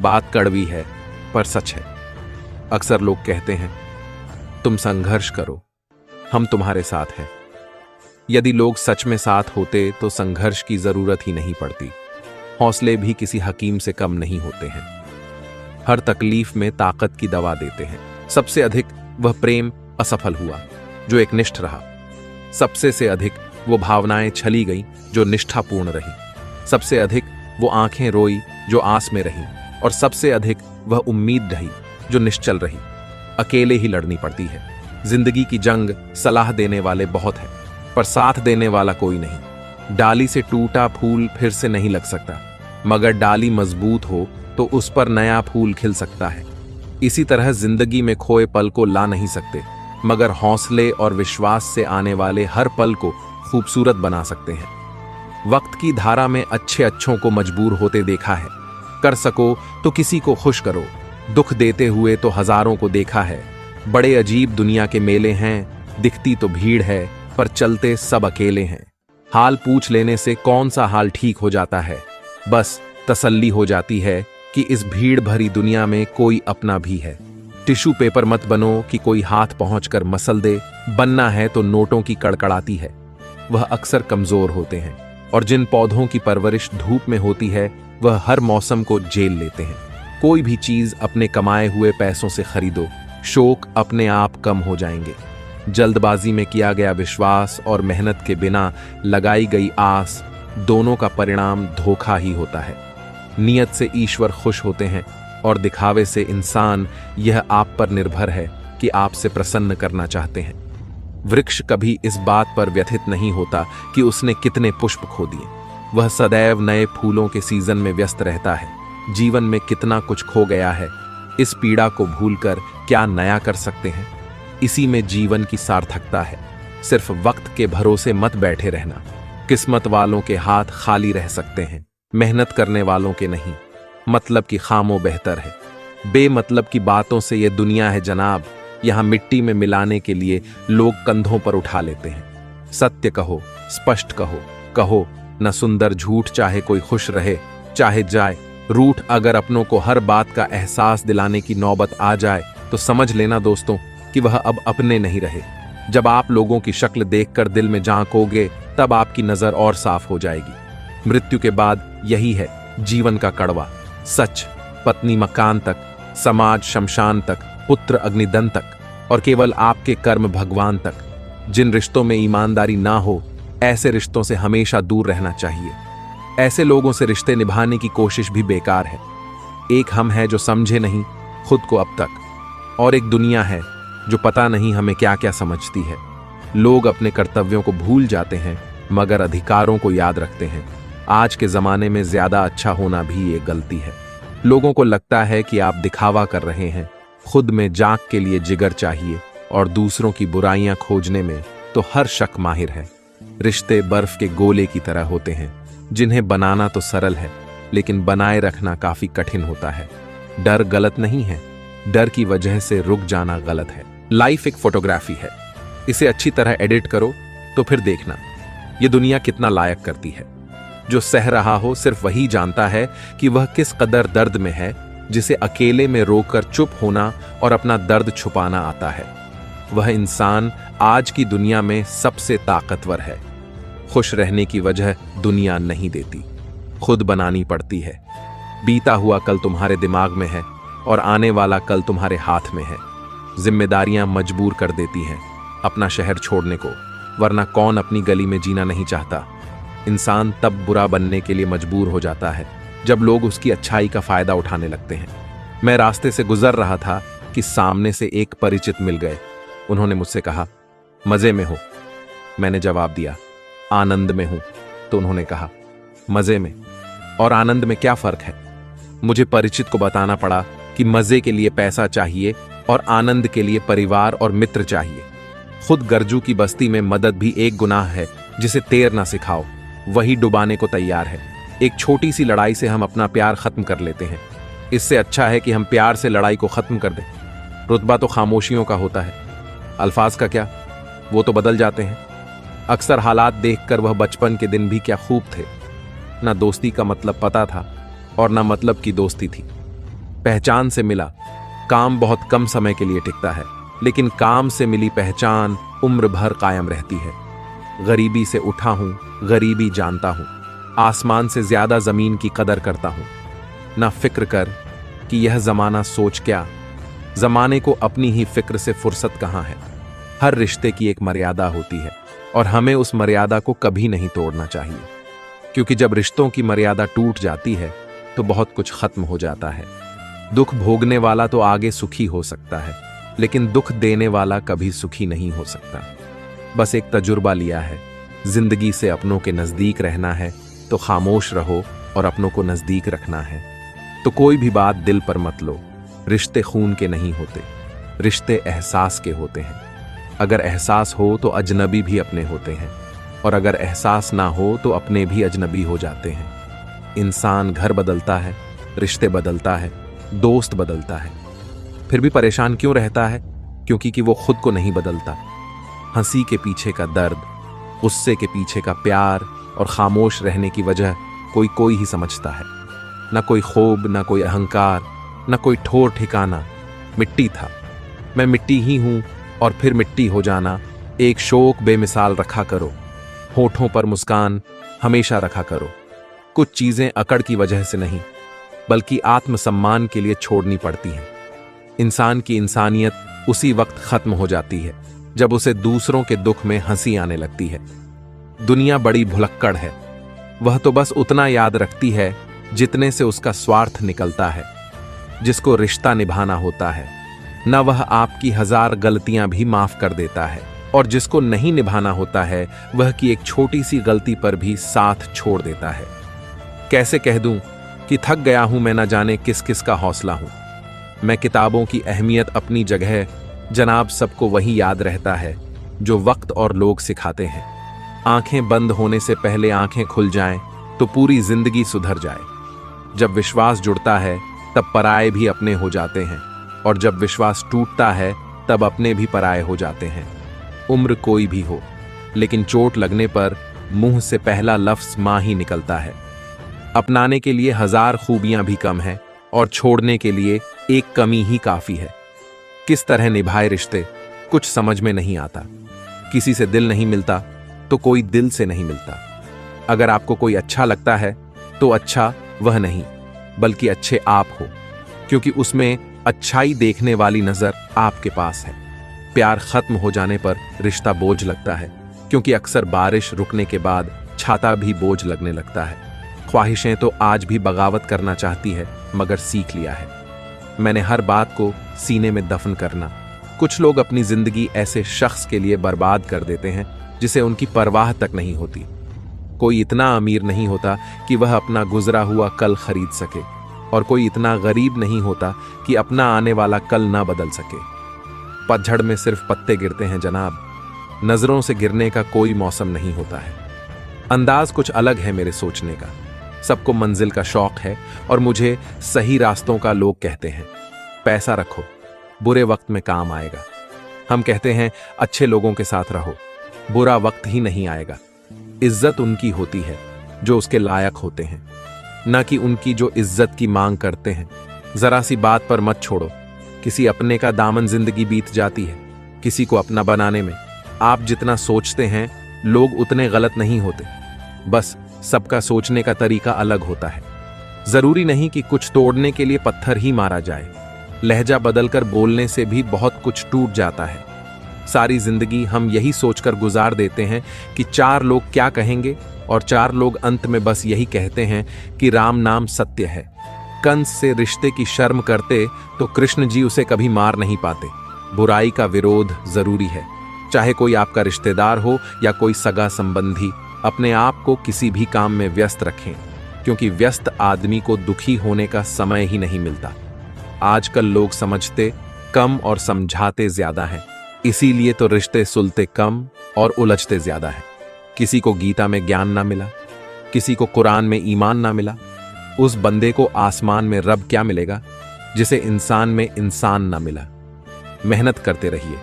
S1: बात कड़वी है पर सच है। अक्सर लोग कहते हैं तुम संघर्ष करो, हम तुम्हारे साथ हैं। यदि लोग सच में साथ होते तो संघर्ष की जरूरत ही नहीं पड़ती। हौसले भी किसी हकीम से कम नहीं होते हैं। हर तकलीफ में ताकत की दवा देते हैं। सबसे अधिक वह प्रेम असफल हुआ जो एकनिष्ठ रहा। सबसे से अधिक वो भावनाएं छली गई जो निष्ठापूर्ण रही। सबसे अधिक वो आंखें रोई जो आस में रही, और सबसे अधिक वह उम्मीद रही जो निश्चल रही। अकेले ही लड़नी पड़ती है। जिंदगी की जंग सलाह देने वाले बहुत हैं, पर साथ देने वाला कोई नहीं। डाली से टूटा फूल फिर से नहीं लग सकता, मगर डाली मजबूत हो तो उस पर नया फूल खिल सकता है। इसी तरह जिंदगी में खोए पल को ला नहीं सकते, मगर हौसले और विश्वास से आने वाले हर पल को खूबसूरत बना सकते हैं। वक्त की धारा में अच्छे अच्छों को मजबूर होते देखा है। कर सको तो किसी को खुश करो, दुख देते हुए तो हजारों को देखा है। बड़े अजीब दुनिया के मेले हैं, दिखती तो भीड़ है पर चलते सब अकेले हैं। हाल पूछ लेने से कौन सा हाल ठीक हो जाता है, बस तसल्ली हो जाती है कि इस भीड़ भरी दुनिया में कोई अपना भी है। टिश्यू पेपर मत बनो कि कोई हाथ पहुंचकर मसल दे। बनना है तो नोटों की कड़कड़ाती है, वह अक्सर कमजोर होते हैं। और जिन पौधों की परवरिश धूप में होती है, वह हर मौसम को झेल लेते हैं। कोई भी चीज अपने कमाए हुए पैसों से खरीदो, शौक अपने आप कम हो जाएंगे। जल्दबाजी में किया गया विश्वास और मेहनत के बिना लगाई गई आस, दोनों का परिणाम धोखा ही होता है। नियत से ईश्वर खुश होते हैं और दिखावे से इंसान। यह आप पर निर्भर है कि आपसे प्रसन्न करना चाहते हैं। वृक्ष कभी इस बात पर व्यथित नहीं होता कि उसने कितने पुष्प खो दिए। वह सदैव नए फूलों के सीजन में व्यस्त रहता है। जीवन में कितना कुछ खो गया है, इस पीड़ा को भूलकर क्या नया कर सकते हैं? इसी में जीवन की सार्थकता है। सिर्फ वक्त के भरोसे मत बैठे रहना। किस्मत वालों के हाथ खाली रह सकते हैं, मेहनत करने वालों के नहीं। मतलब की खामों बेहतर है। बेमतलब की बातों से यह दुनिया है जनाब, यहां मिट्टी में मिलाने के लिए लोग कंधों पर उठा लेते हैं। सत्य कहो, स्पष्ट कहो, कहो न सुंदर झूठ, चाहे कोई खुश रहे चाहे जाए। रूठ अगर अपनों को हर बात का एहसास दिलाने की नौबत आ जाए तो समझ लेना दोस्तों कि वह अब अपने नहीं रहे। जब आप लोगों की शक्ल देखकर दिल में झांकोगे, तब आपकी नजर और साफ हो जाएगी। मृत्यु के बाद यही है जीवन का कड़वा सच। पत्नी मकान तक, समाज शमशान तक, पुत्र अग्निदन तक, और केवल आपके कर्म भगवान तक। जिन रिश्तों में ईमानदारी ना हो, ऐसे रिश्तों से हमेशा दूर रहना चाहिए। ऐसे लोगों से रिश्ते निभाने की कोशिश भी बेकार है। एक हम है जो समझे नहीं खुद को अब तक, और एक दुनिया है जो पता नहीं हमें क्या क्या समझती है। लोग अपने कर्तव्यों को भूल जाते हैं मगर अधिकारों को याद रखते हैं। आज के जमाने में ज्यादा अच्छा होना भी एक गलती है। लोगों को लगता है कि आप दिखावा कर रहे हैं। खुद में जाग के लिए जिगर चाहिए, और दूसरों की बुराइयां खोजने में तो हर शख्स माहिर है। रिश्ते बर्फ के गोले की तरह होते हैं, जिन्हें बनाना तो सरल है, लेकिन बनाए रखना काफी कठिन होता है। डर गलत नहीं है, डर की वजह से रुक जाना गलत है। लाइफ एक फोटोग्राफी है, इसे अच्छी तरह एडिट करो तो फिर देखना ये दुनिया कितना लायक करती है। जो सह रहा हो सिर्फ वही जानता है कि वह किस कदर दर्द में है, जिसे अकेले में रोकर चुप होना और अपना दर्द छुपाना आता है। वह इंसान आज की दुनिया में सबसे ताकतवर है। खुश रहने की वजह दुनिया नहीं देती, खुद बनानी पड़ती है। बीता हुआ कल तुम्हारे दिमाग में है और आने वाला कल तुम्हारे हाथ में है। जिम्मेदारियां मजबूर कर देती हैं अपना शहर छोड़ने को, वरना कौन अपनी गली में जीना नहीं चाहता। इंसान तब बुरा बनने के लिए मजबूर हो जाता है जब लोग उसकी अच्छाई का फायदा उठाने लगते हैं। मैं रास्ते से गुजर रहा था कि सामने से एक परिचित मिल गए। उन्होंने मुझसे कहा, मजे में हो? मैंने जवाब दिया, आनंद में हूं। तो उन्होंने कहा, मजे में और आनंद में क्या फर्क है? मुझे परिचित को बताना पड़ा कि मजे के लिए पैसा चाहिए और आनंद के लिए परिवार और मित्र चाहिए। खुद गर्जू की बस्ती में मदद भी एक गुनाह है जिसे तैर ना सिखाओ, वही डुबाने को तैयार है। एक छोटी सी लड़ाई से हम अपना प्यार खत्म कर लेते हैं। इससे अच्छा है कि हम प्यार से लड़ाई को खत्म कर दें। रुतबा तो खामोशियों का होता है, अल्फाज का क्या, वो तो बदल जाते हैं। अक्सर हालात देखकर वह बचपन के दिन भी क्या खूब थे। ना दोस्ती का मतलब पता था और ना मतलब की दोस्ती थी। पहचान से मिला, काम बहुत कम समय के लिए टिकता है, लेकिन काम से मिली पहचान उम्र भर कायम रहती है। गरीबी से उठा हूं, गरीबी जानता हूं, आसमान से ज्यादा जमीन की कदर करता हूं। ना फिक्र कर कि यह जमाना सोच क्या, जमाने को अपनी ही फिक्र से फुर्सत कहां है। हर रिश्ते की एक मर्यादा होती है और हमें उस मर्यादा को कभी नहीं तोड़ना चाहिए, क्योंकि जब रिश्तों की मर्यादा टूट जाती है तो बहुत कुछ खत्म हो जाता है। दुख भोगने वाला तो आगे सुखी हो सकता है, लेकिन दुख देने वाला कभी सुखी नहीं हो सकता। बस एक तजुर्बा लिया है, जिंदगी से अपनों के नजदीक रहना है तो खामोश रहो और अपनों को नजदीक रखना है तो कोई भी बात दिल पर मत लो। रिश्ते खून के नहीं होते, रिश्ते एहसास के होते हैं। अगर एहसास हो तो अजनबी भी अपने होते हैं, और अगर एहसास ना हो तो अपने भी अजनबी हो जाते हैं। इंसान घर बदलता है, रिश्ते बदलता है, दोस्त बदलता है, फिर भी परेशान क्यों रहता है? क्योंकि वो खुद को नहीं बदलता। हंसी के पीछे का दर्द, गुस्से के पीछे का प्यार और खामोश रहने की वजह कोई ही समझता है। ना कोई खूब, ना कोई अहंकार, ना कोई ठोर ठिकाना। मिट्टी था, मैं मिट्टी ही हूं और फिर मिट्टी हो जाना। एक शोक बेमिसाल रखा करो, होठों पर मुस्कान हमेशा रखा करो। कुछ चीजें अकड़ की वजह से नहीं, बल्कि आत्मसम्मान के लिए छोड़नी पड़ती हैं। इंसान की इंसानियत उसी वक्त खत्म हो जाती है जब उसे दूसरों के दुख में हंसी आने लगती है। दुनिया बड़ी भुलक्कड़ है, वह तो बस उतना याद रखती है जितने से उसका स्वार्थ निकलता है। जिसको रिश्ता निभाना होता है, न वह आपकी 1000 गलतियां भी माफ कर देता है, और जिसको नहीं निभाना होता है वह की एक छोटी सी गलती पर भी साथ छोड़ देता है। कैसे कह दूं कि थक गया हूं मैं, न जाने किस किस का हौसला हूं। मैं किताबों की अहमियत अपनी जगह, जनाब सबको वही याद रहता है जो वक्त और लोग सिखाते हैं। आंखें बंद होने से पहले आंखें खुल जाएं तो पूरी जिंदगी सुधर जाए। जब विश्वास जुड़ता है तब पराये भी अपने हो जाते हैं, और जब विश्वास टूटता है तब अपने भी पराये हो जाते हैं। उम्र कोई भी हो, लेकिन चोट लगने पर मुंह से पहला लफ्ज मां ही निकलता है। अपनाने के लिए 1000 खूबियां भी कम है और छोड़ने के लिए एक कमी ही काफी है। किस तरह निभाए रिश्ते कुछ समझ में नहीं आता। किसी से दिल नहीं मिलता तो कोई दिल से नहीं मिलता। अगर आपको कोई अच्छा लगता है तो अच्छा वह नहीं, बल्कि अच्छे आप हो, क्योंकि उसमें अच्छाई देखने वाली नजर आपके पास है। प्यार खत्म हो जाने पर रिश्ता बोझ लगता है, क्योंकि अक्सर बारिश रुकने के बाद छाता भी बोझ लगने लगता है। ख्वाहिशें तो आज भी बगावत करना चाहती है, मगर सीख लिया है मैंने हर बात को सीने में दफन करना। कुछ लोग अपनी जिंदगी ऐसे शख्स के लिए बर्बाद कर देते हैं जिसे उनकी परवाह तक नहीं होती। कोई इतना अमीर नहीं होता कि वह अपना गुजरा हुआ कल खरीद सके, और कोई इतना गरीब नहीं होता कि अपना आने वाला कल ना बदल सके। पतझड़ में सिर्फ पत्ते गिरते हैं जनाब, नजरों से गिरने का कोई मौसम नहीं होता है। अंदाज कुछ अलग है मेरे सोचने का। सबको मंजिल का शौक है और मुझे सही रास्तों का लोग कहते हैं। पैसा रखो, बुरे वक्त में काम आएगा। हम कहते हैं अच्छे लोगों के साथ रहो, बुरा वक्त ही नहीं आएगा। इज्जत उनकी होती है जो उसके लायक होते हैं, न कि उनकी जो इज्जत की मांग करते हैं। जरा सी बात पर मत छोड़ो, किसी अपने का दामन जिंदगी बीत जाती है। किसी को अपना बनाने में आप जितना सोचते हैं लोग उतने गलत नहीं होते। बस सबका सोचने का तरीका अलग होता है। जरूरी नहीं कि कुछ तोड़ने के लिए पत्थर ही मारा जाए। लहजा बदलकर बोलने से भी बहुत कुछ टूट जाता है। सारी जिंदगी हम यही सोचकर गुजार देते हैं कि 4 लोग क्या कहेंगे, और 4 लोग अंत में बस यही कहते हैं कि राम नाम सत्य है। कंस से रिश्ते की शर्म करते तो कृष्ण जी उसे कभी मार नहीं पाते। बुराई का विरोध जरूरी है, चाहे कोई आपका रिश्तेदार हो या कोई सगा संबंधी। अपने आप को किसी भी काम में व्यस्त रखें, क्योंकि व्यस्त आदमी को दुखी होने का समय ही नहीं मिलता। आजकल लोग समझते कम और समझाते ज्यादा हैं, इसीलिए तो रिश्ते सुलते कम और उलझते ज्यादा है। किसी को गीता में ज्ञान ना मिला, किसी को कुरान में ईमान ना मिला। उस बंदे को आसमान में रब क्या मिलेगा जिसे इंसान में इंसान ना मिला। मेहनत करते रहिए,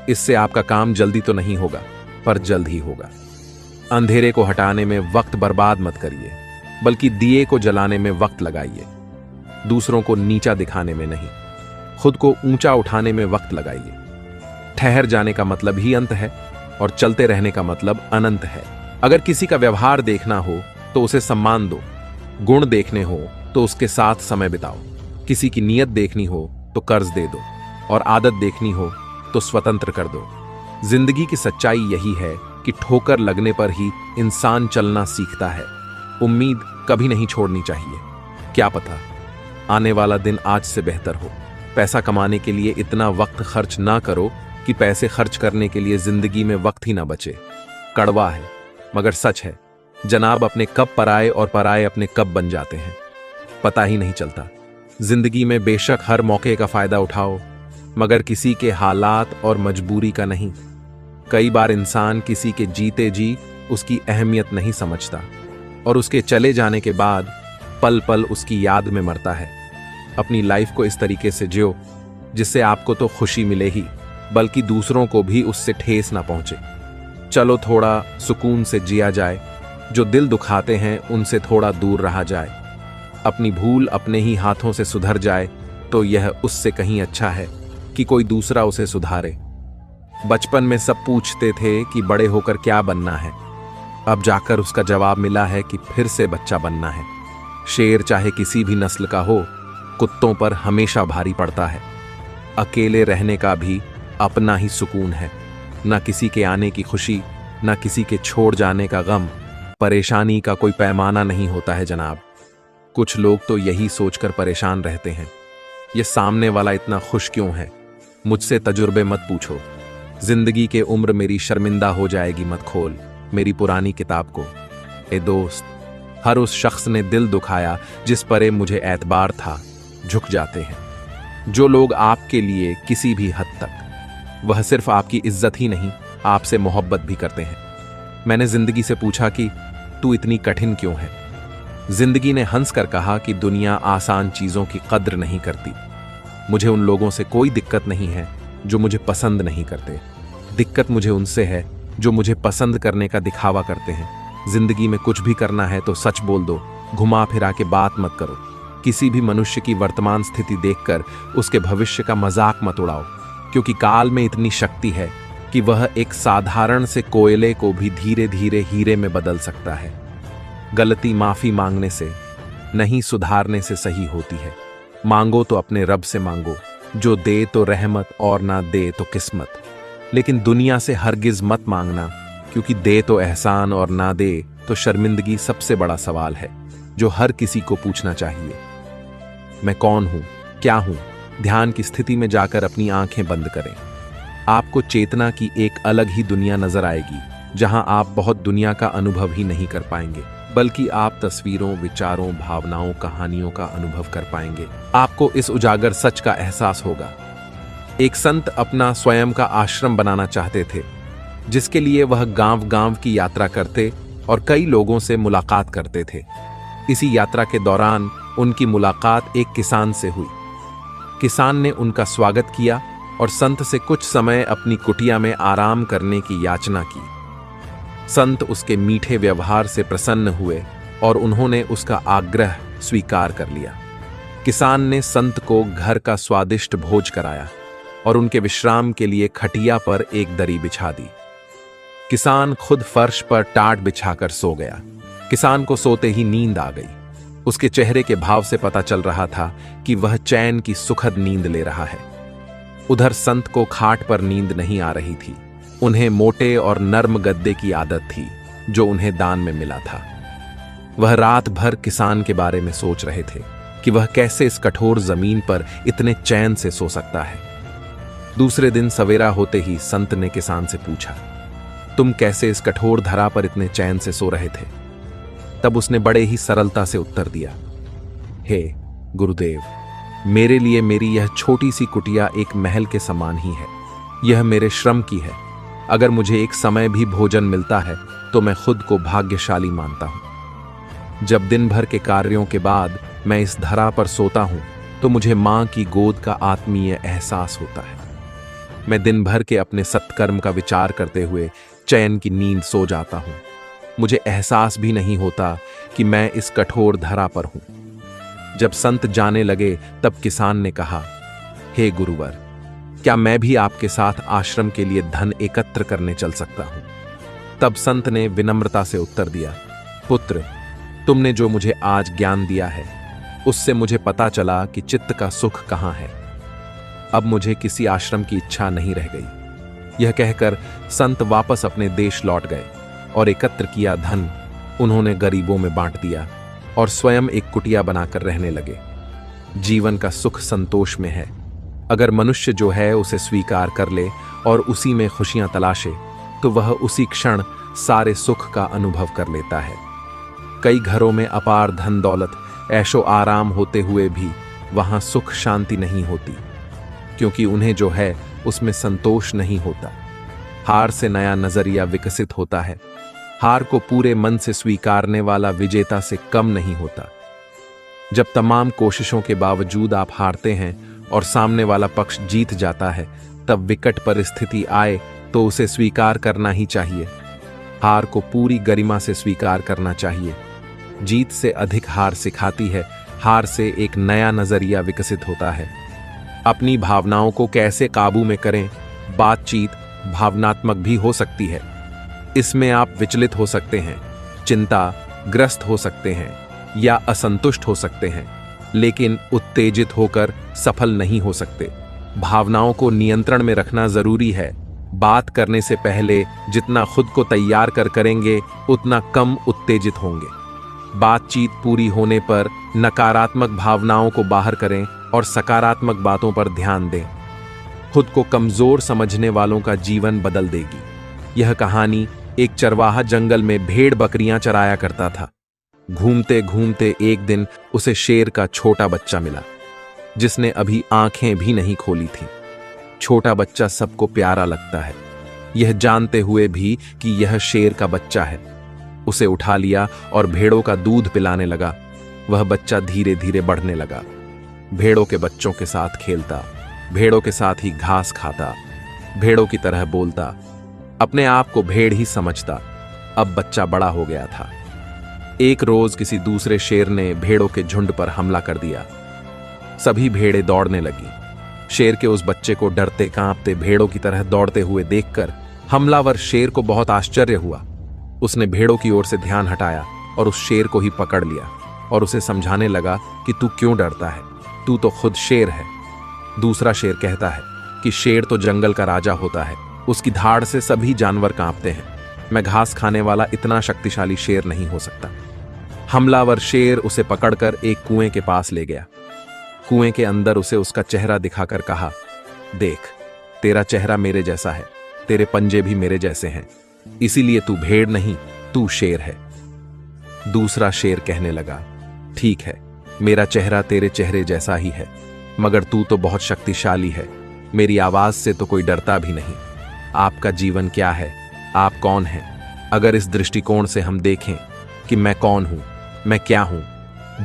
S1: इससे आपका काम जल्दी तो नहीं होगा पर जल्द ही होगा। अंधेरे को हटाने में वक्त बर्बाद मत करिए, बल्कि दिए को जलाने में वक्त लगाइए। दूसरों को नीचा दिखाने में नहीं, खुद को ऊंचा उठाने में वक्त लगाइए। ठहर जाने का मतलब ही अंत है और चलते रहने का मतलब अनंत है। अगर किसी का व्यवहार देखना हो तो उसे सम्मान दो, गुण देखने हो तो उसके साथ समय बिताओ। किसी की नीयत देखनी हो तो कर्ज दे दो, और आदत देखनी हो तो स्वतंत्र कर दो। जिंदगी की सच्चाई यही है कि ठोकर लगने पर ही इंसान चलना सीखता है। उम्मीद कभी नहीं छोड़नी चाहिए। क्या पता आने वाला दिन आज से बेहतर हो। पैसा कमाने के लिए इतना वक्त खर्च ना करो कि पैसे खर्च करने के लिए जिंदगी में वक्त ही ना बचे। कड़वा है मगर सच है जनाब, अपने कब पराए और पराए अपने कब बन जाते हैं, पता ही नहीं चलता। जिंदगी में बेशक हर मौके का फायदा उठाओ, मगर किसी के हालात और मजबूरी का नहीं। कई बार इंसान किसी के जीते जी उसकी अहमियत नहीं समझता और उसके चले जाने के बाद पल पल उसकी याद में मरता है। अपनी लाइफ को इस तरीके से जियो जिससे आपको तो खुशी मिले ही, बल्कि दूसरों को भी उससे ठेस ना पहुंचे। चलो थोड़ा सुकून से जिया जाए, जो दिल दुखाते हैं उनसे थोड़ा दूर रहा जाए। अपनी भूल अपने ही हाथों से सुधर जाए तो यह उससे कहीं अच्छा है कि कोई दूसरा उसे सुधारे। बचपन में सब पूछते थे कि बड़े होकर क्या बनना है, अब जाकर उसका जवाब मिला है कि फिर से बच्चा बनना है। शेर चाहे किसी भी नस्ल का हो, कुत्तों पर हमेशा भारी पड़ता है। अकेले रहने का भी अपना ही सुकून है, न किसी के आने की खुशी, न किसी के छोड़ जाने का गम। परेशानी का कोई पैमाना नहीं होता है जनाब। कुछ लोग तो यही सोचकर परेशान रहते हैं, ये सामने वाला इतना खुश क्यों है। मुझसे तजुर्बे मत पूछो, जिंदगी के उम्र मेरी शर्मिंदा हो जाएगी मत खोल मेरी पुरानी किताब को। ए दोस्त, हर उस शख्स ने दिल दुखाया जिस पर मुझे एतबार था। झुक जाते हैं जो लोग आपके लिए किसी भी हद तक, वह सिर्फ आपकी इज्जत ही नहीं आपसे मोहब्बत भी करते हैं। मैंने जिंदगी से पूछा कि तू इतनी कठिन क्यों है। जिंदगी ने हंस कर कहा कि दुनिया आसान चीजों की कद्र नहीं करती। मुझे उन लोगों से कोई दिक्कत नहीं है जो मुझे पसंद नहीं करते, दिक्कत मुझे उनसे है जो मुझे पसंद करने का दिखावा करते हैं। जिंदगी में कुछ भी करना है तो सच बोल दो, घुमा फिरा के बात मत करो। किसी भी मनुष्य की वर्तमान स्थिति देखकर उसके भविष्य का मजाक मत उड़ाओ, क्योंकि काल में इतनी शक्ति है कि वह एक साधारण से कोयले को भी धीरे धीरे हीरे में बदल सकता है। गलती माफी मांगने से नहीं, सुधारने से सही होती है। मांगो तो अपने रब से मांगो, जो दे तो रहमत और ना दे तो किस्मत। लेकिन दुनिया से हरगिज मत मांगना, क्योंकि दे तो एहसान और ना दे तो शर्मिंदगी सबसे बड़ा सवाल है जो हर किसी को पूछना चाहिए। मैं कौन हूं, क्या हूं? ध्यान की स्थिति में जाकर अपनी आंखें बंद करें। आपको चेतना की एक अलग ही दुनिया नजर आएगी, जहां आप बहुत दुनिया का अनुभव ही नहीं कर पाएंगे, बल्कि आप तस्वीरों, विचारों, भावनाओं, कहानियों का अनुभव कर पाएंगे। आपको इस उजागर सच का एहसास होगा। एक संत अपना स्वयं का आश्रम बनाना चाहते थे, जिसके लिए वह गांव गांव की यात्रा करते और कई लोगों से मुलाकात करते थे। इसी यात्रा के दौरान उनकी मुलाकात एक किसान से हुई। किसान ने उनका स्वागत किया और संत से कुछ समय अपनी कुटिया में आराम करने की याचना की। संत उसके मीठे व्यवहार से प्रसन्न हुए और उन्होंने उसका आग्रह स्वीकार कर लिया। किसान ने संत को घर का स्वादिष्ट भोज कराया और उनके विश्राम के लिए खटिया पर एक दरी बिछा दी। किसान खुद फर्श पर टाट बिछाकर सो गया। किसान को सोते ही नींद आ गई। उसके चेहरे के भाव से पता चल रहा था कि वह चैन की सुखद नींद ले रहा है। उधर संत को खाट पर नींद नहीं आ रही थी। उन्हें मोटे और नर्म गद्दे की आदत थी जो उन्हें दान में मिला था। वह रात भर किसान के बारे में सोच रहे थे कि वह कैसे इस कठोर जमीन पर इतने चैन से सो सकता है। दूसरे दिन सवेरा होते ही संत ने किसान से पूछा, तुम कैसे इस कठोर धरा पर इतने चैन से सो रहे थे? तब उसने बड़े ही सरलता से उत्तर दिया, हे गुरुदेव, मेरे लिए मेरी यह छोटी सी कुटिया एक महल के समान ही है। यह मेरे श्रम की है। अगर मुझे एक समय भी भोजन मिलता है तो मैं खुद को भाग्यशाली मानता हूं। जब दिन भर के कार्यों के बाद मैं इस धरा पर सोता हूं तो मुझे मां की गोद का आत्मीय एहसास होता है। मैं दिन भर के अपने सत्कर्म का विचार करते हुए चैन की नींद सो जाता हूं। मुझे एहसास भी नहीं होता कि मैं इस कठोर धरा पर हूं। जब संत जाने लगे तब किसान ने कहा, हे गुरुवर, क्या मैं भी आपके साथ आश्रम के लिए धन एकत्र करने चल सकता हूं? तब संत ने विनम्रता से उत्तर दिया, पुत्र, तुमने जो मुझे आज ज्ञान दिया है उससे मुझे पता चला कि चित्त का सुख कहां है। अब मुझे किसी आश्रम की इच्छा नहीं रह गई। यह कहकर संत वापस अपने देश लौट गए और एकत्र किया धन उन्होंने गरीबों में बांट दिया और स्वयं एक कुटिया बनाकर रहने लगे। जीवन का सुख संतोष में है। अगर मनुष्य जो है उसे स्वीकार कर ले और उसी में खुशियां तलाशे तो वह उसी क्षण सारे सुख का अनुभव कर लेता है। कई घरों में अपार धन दौलत ऐशो आराम होते हुए भी वहां सुख शांति नहीं होती, क्योंकि उन्हें जो है उसमें संतोष नहीं होता। हार से नया नजरिया विकसित होता है। हार को पूरे मन से स्वीकारने वाला विजेता से कम नहीं होता। जब तमाम कोशिशों के बावजूद आप हारते हैं और सामने वाला पक्ष जीत जाता है, तब विकट परिस्थिति आए तो उसे स्वीकार करना ही चाहिए। हार को पूरी गरिमा से स्वीकार करना चाहिए। जीत से अधिक हार सिखाती है। हार से एक नया नजरिया विकसित होता है। अपनी भावनाओं को कैसे काबू में करें। बातचीत भावनात्मक भी हो सकती है। इसमें आप विचलित हो सकते हैं, चिंता ग्रस्त हो सकते हैं या असंतुष्ट हो सकते हैं, लेकिन उत्तेजित होकर सफल नहीं हो सकते। भावनाओं को नियंत्रण में रखना जरूरी है। बात करने से पहले जितना खुद को तैयार कर करेंगे उतना कम उत्तेजित होंगे। बातचीत पूरी होने पर नकारात्मक भावनाओं को बाहर करें और सकारात्मक बातों पर ध्यान दें। खुद को कमजोर समझने वालों का जीवन बदल देगी। यह कहानी एक चरवाहा जंगल में भेड़ बकरियां चराया करता था। घूमते घूमते एक दिन उसे शेर का छोटा बच्चा मिला, जिसने अभी आंखें भी नहीं खोली थी। छोटा बच्चा सबको प्यारा लगता है, यह जानते हुए भी कि यह शेर का बच्चा है। उसे उठा लिया और भेड़ों का दूध पिलाने लगा। वह बच्चा धीरे धीरे बढ़ने लगा। भेड़ों के बच्चों के साथ खेलता, भेड़ों के साथ ही घास खाता, भेड़ों की तरह बोलता, अपने आप को भेड़ ही समझता। अब बच्चा बड़ा हो गया था। एक रोज किसी दूसरे शेर ने भेड़ों के झुंड पर हमला कर दिया। सभी भेड़ें दौड़ने लगी। शेर के उस बच्चे को डरते कांपते भेड़ों की तरह दौड़ते हुए देखकर हमलावर शेर को बहुत आश्चर्य हुआ। उसने भेड़ों की ओर से ध्यान हटाया और उस शेर को ही पकड़ लिया और उसे समझाने लगा कि तू क्यों डरता है, तू तो खुद शेर है। दूसरा शेर कहता है कि शेर तो जंगल का राजा होता है, उसकी धाड़ से सभी जानवर कांपते हैं। मैं घास खाने वाला इतना शक्तिशाली शेर नहीं हो सकता। हमलावर शेर उसे पकड़कर एक कुएं के पास ले गया। कुएं के अंदर उसे उसका चेहरा दिखाकर कहा, देख, तेरा चेहरा मेरे जैसा है, तेरे पंजे भी मेरे जैसे हैं, इसीलिए तू भेड़ नहीं, तू शेर है। दूसरा शेर कहने लगा, ठीक है, मेरा चेहरा तेरे चेहरे जैसा ही है, मगर तू तो बहुत शक्तिशाली है, मेरी आवाज से तो कोई डरता भी नहीं। आपका जीवन क्या है, आप कौन हैं? अगर इस दृष्टिकोण से हम देखें कि मैं कौन हूं, मैं क्या हूं,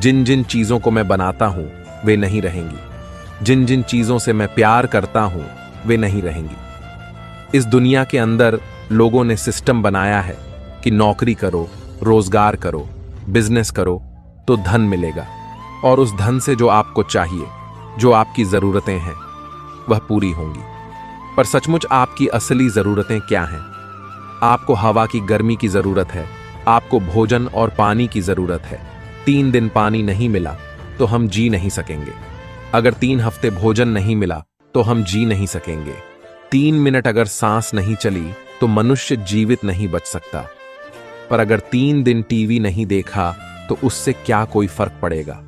S1: जिन जिन चीजों को मैं बनाता हूं वे नहीं रहेंगी, जिन जिन चीजों से मैं प्यार करता हूं वे नहीं रहेंगी। इस दुनिया के अंदर लोगों ने सिस्टम बनाया है कि नौकरी करो, रोजगार करो, बिजनेस करो तो धन मिलेगा, और उस धन से जो आपको चाहिए, जो आपकी जरूरतें हैं, वह पूरी होंगी। पर सचमुच आपकी असली जरूरतें क्या हैं? आपको हवा की गर्मी की जरूरत है, आपको भोजन और पानी की जरूरत है। 3 दिन पानी नहीं मिला तो हम जी नहीं सकेंगे। अगर 3 हफ्ते भोजन नहीं मिला तो हम जी नहीं सकेंगे। 3 मिनट अगर सांस नहीं चली तो मनुष्य जीवित नहीं बच सकता। पर अगर 3 दिन टीवी नहीं देखा तो उससे क्या कोई फर्क पड़ेगा?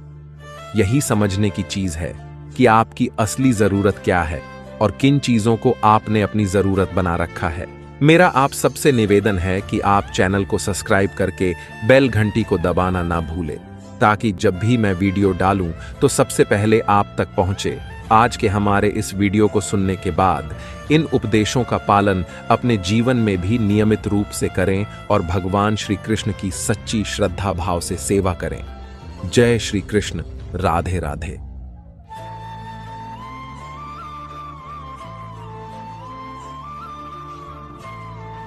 S1: यही समझने की चीज है कि आपकी असली जरूरत क्या है और किन चीजों को आपने अपनी जरूरत बना रखा है। मेरा आप सबसे निवेदन है कि आप चैनल को सब्सक्राइब करके बेल घंटी को दबाना ना भूलें, ताकि जब भी मैं वीडियो डालूं तो सबसे पहले आप तक पहुंचे। आज के हमारे इस वीडियो को सुनने के बाद इन उपदेशों का पालन अपने जीवन में भी नियमित रूप से करें और भगवान श्री कृष्ण की सच्ची श्रद्धा भाव से सेवा करें। जय श्री कृष्ण। राधे राधे।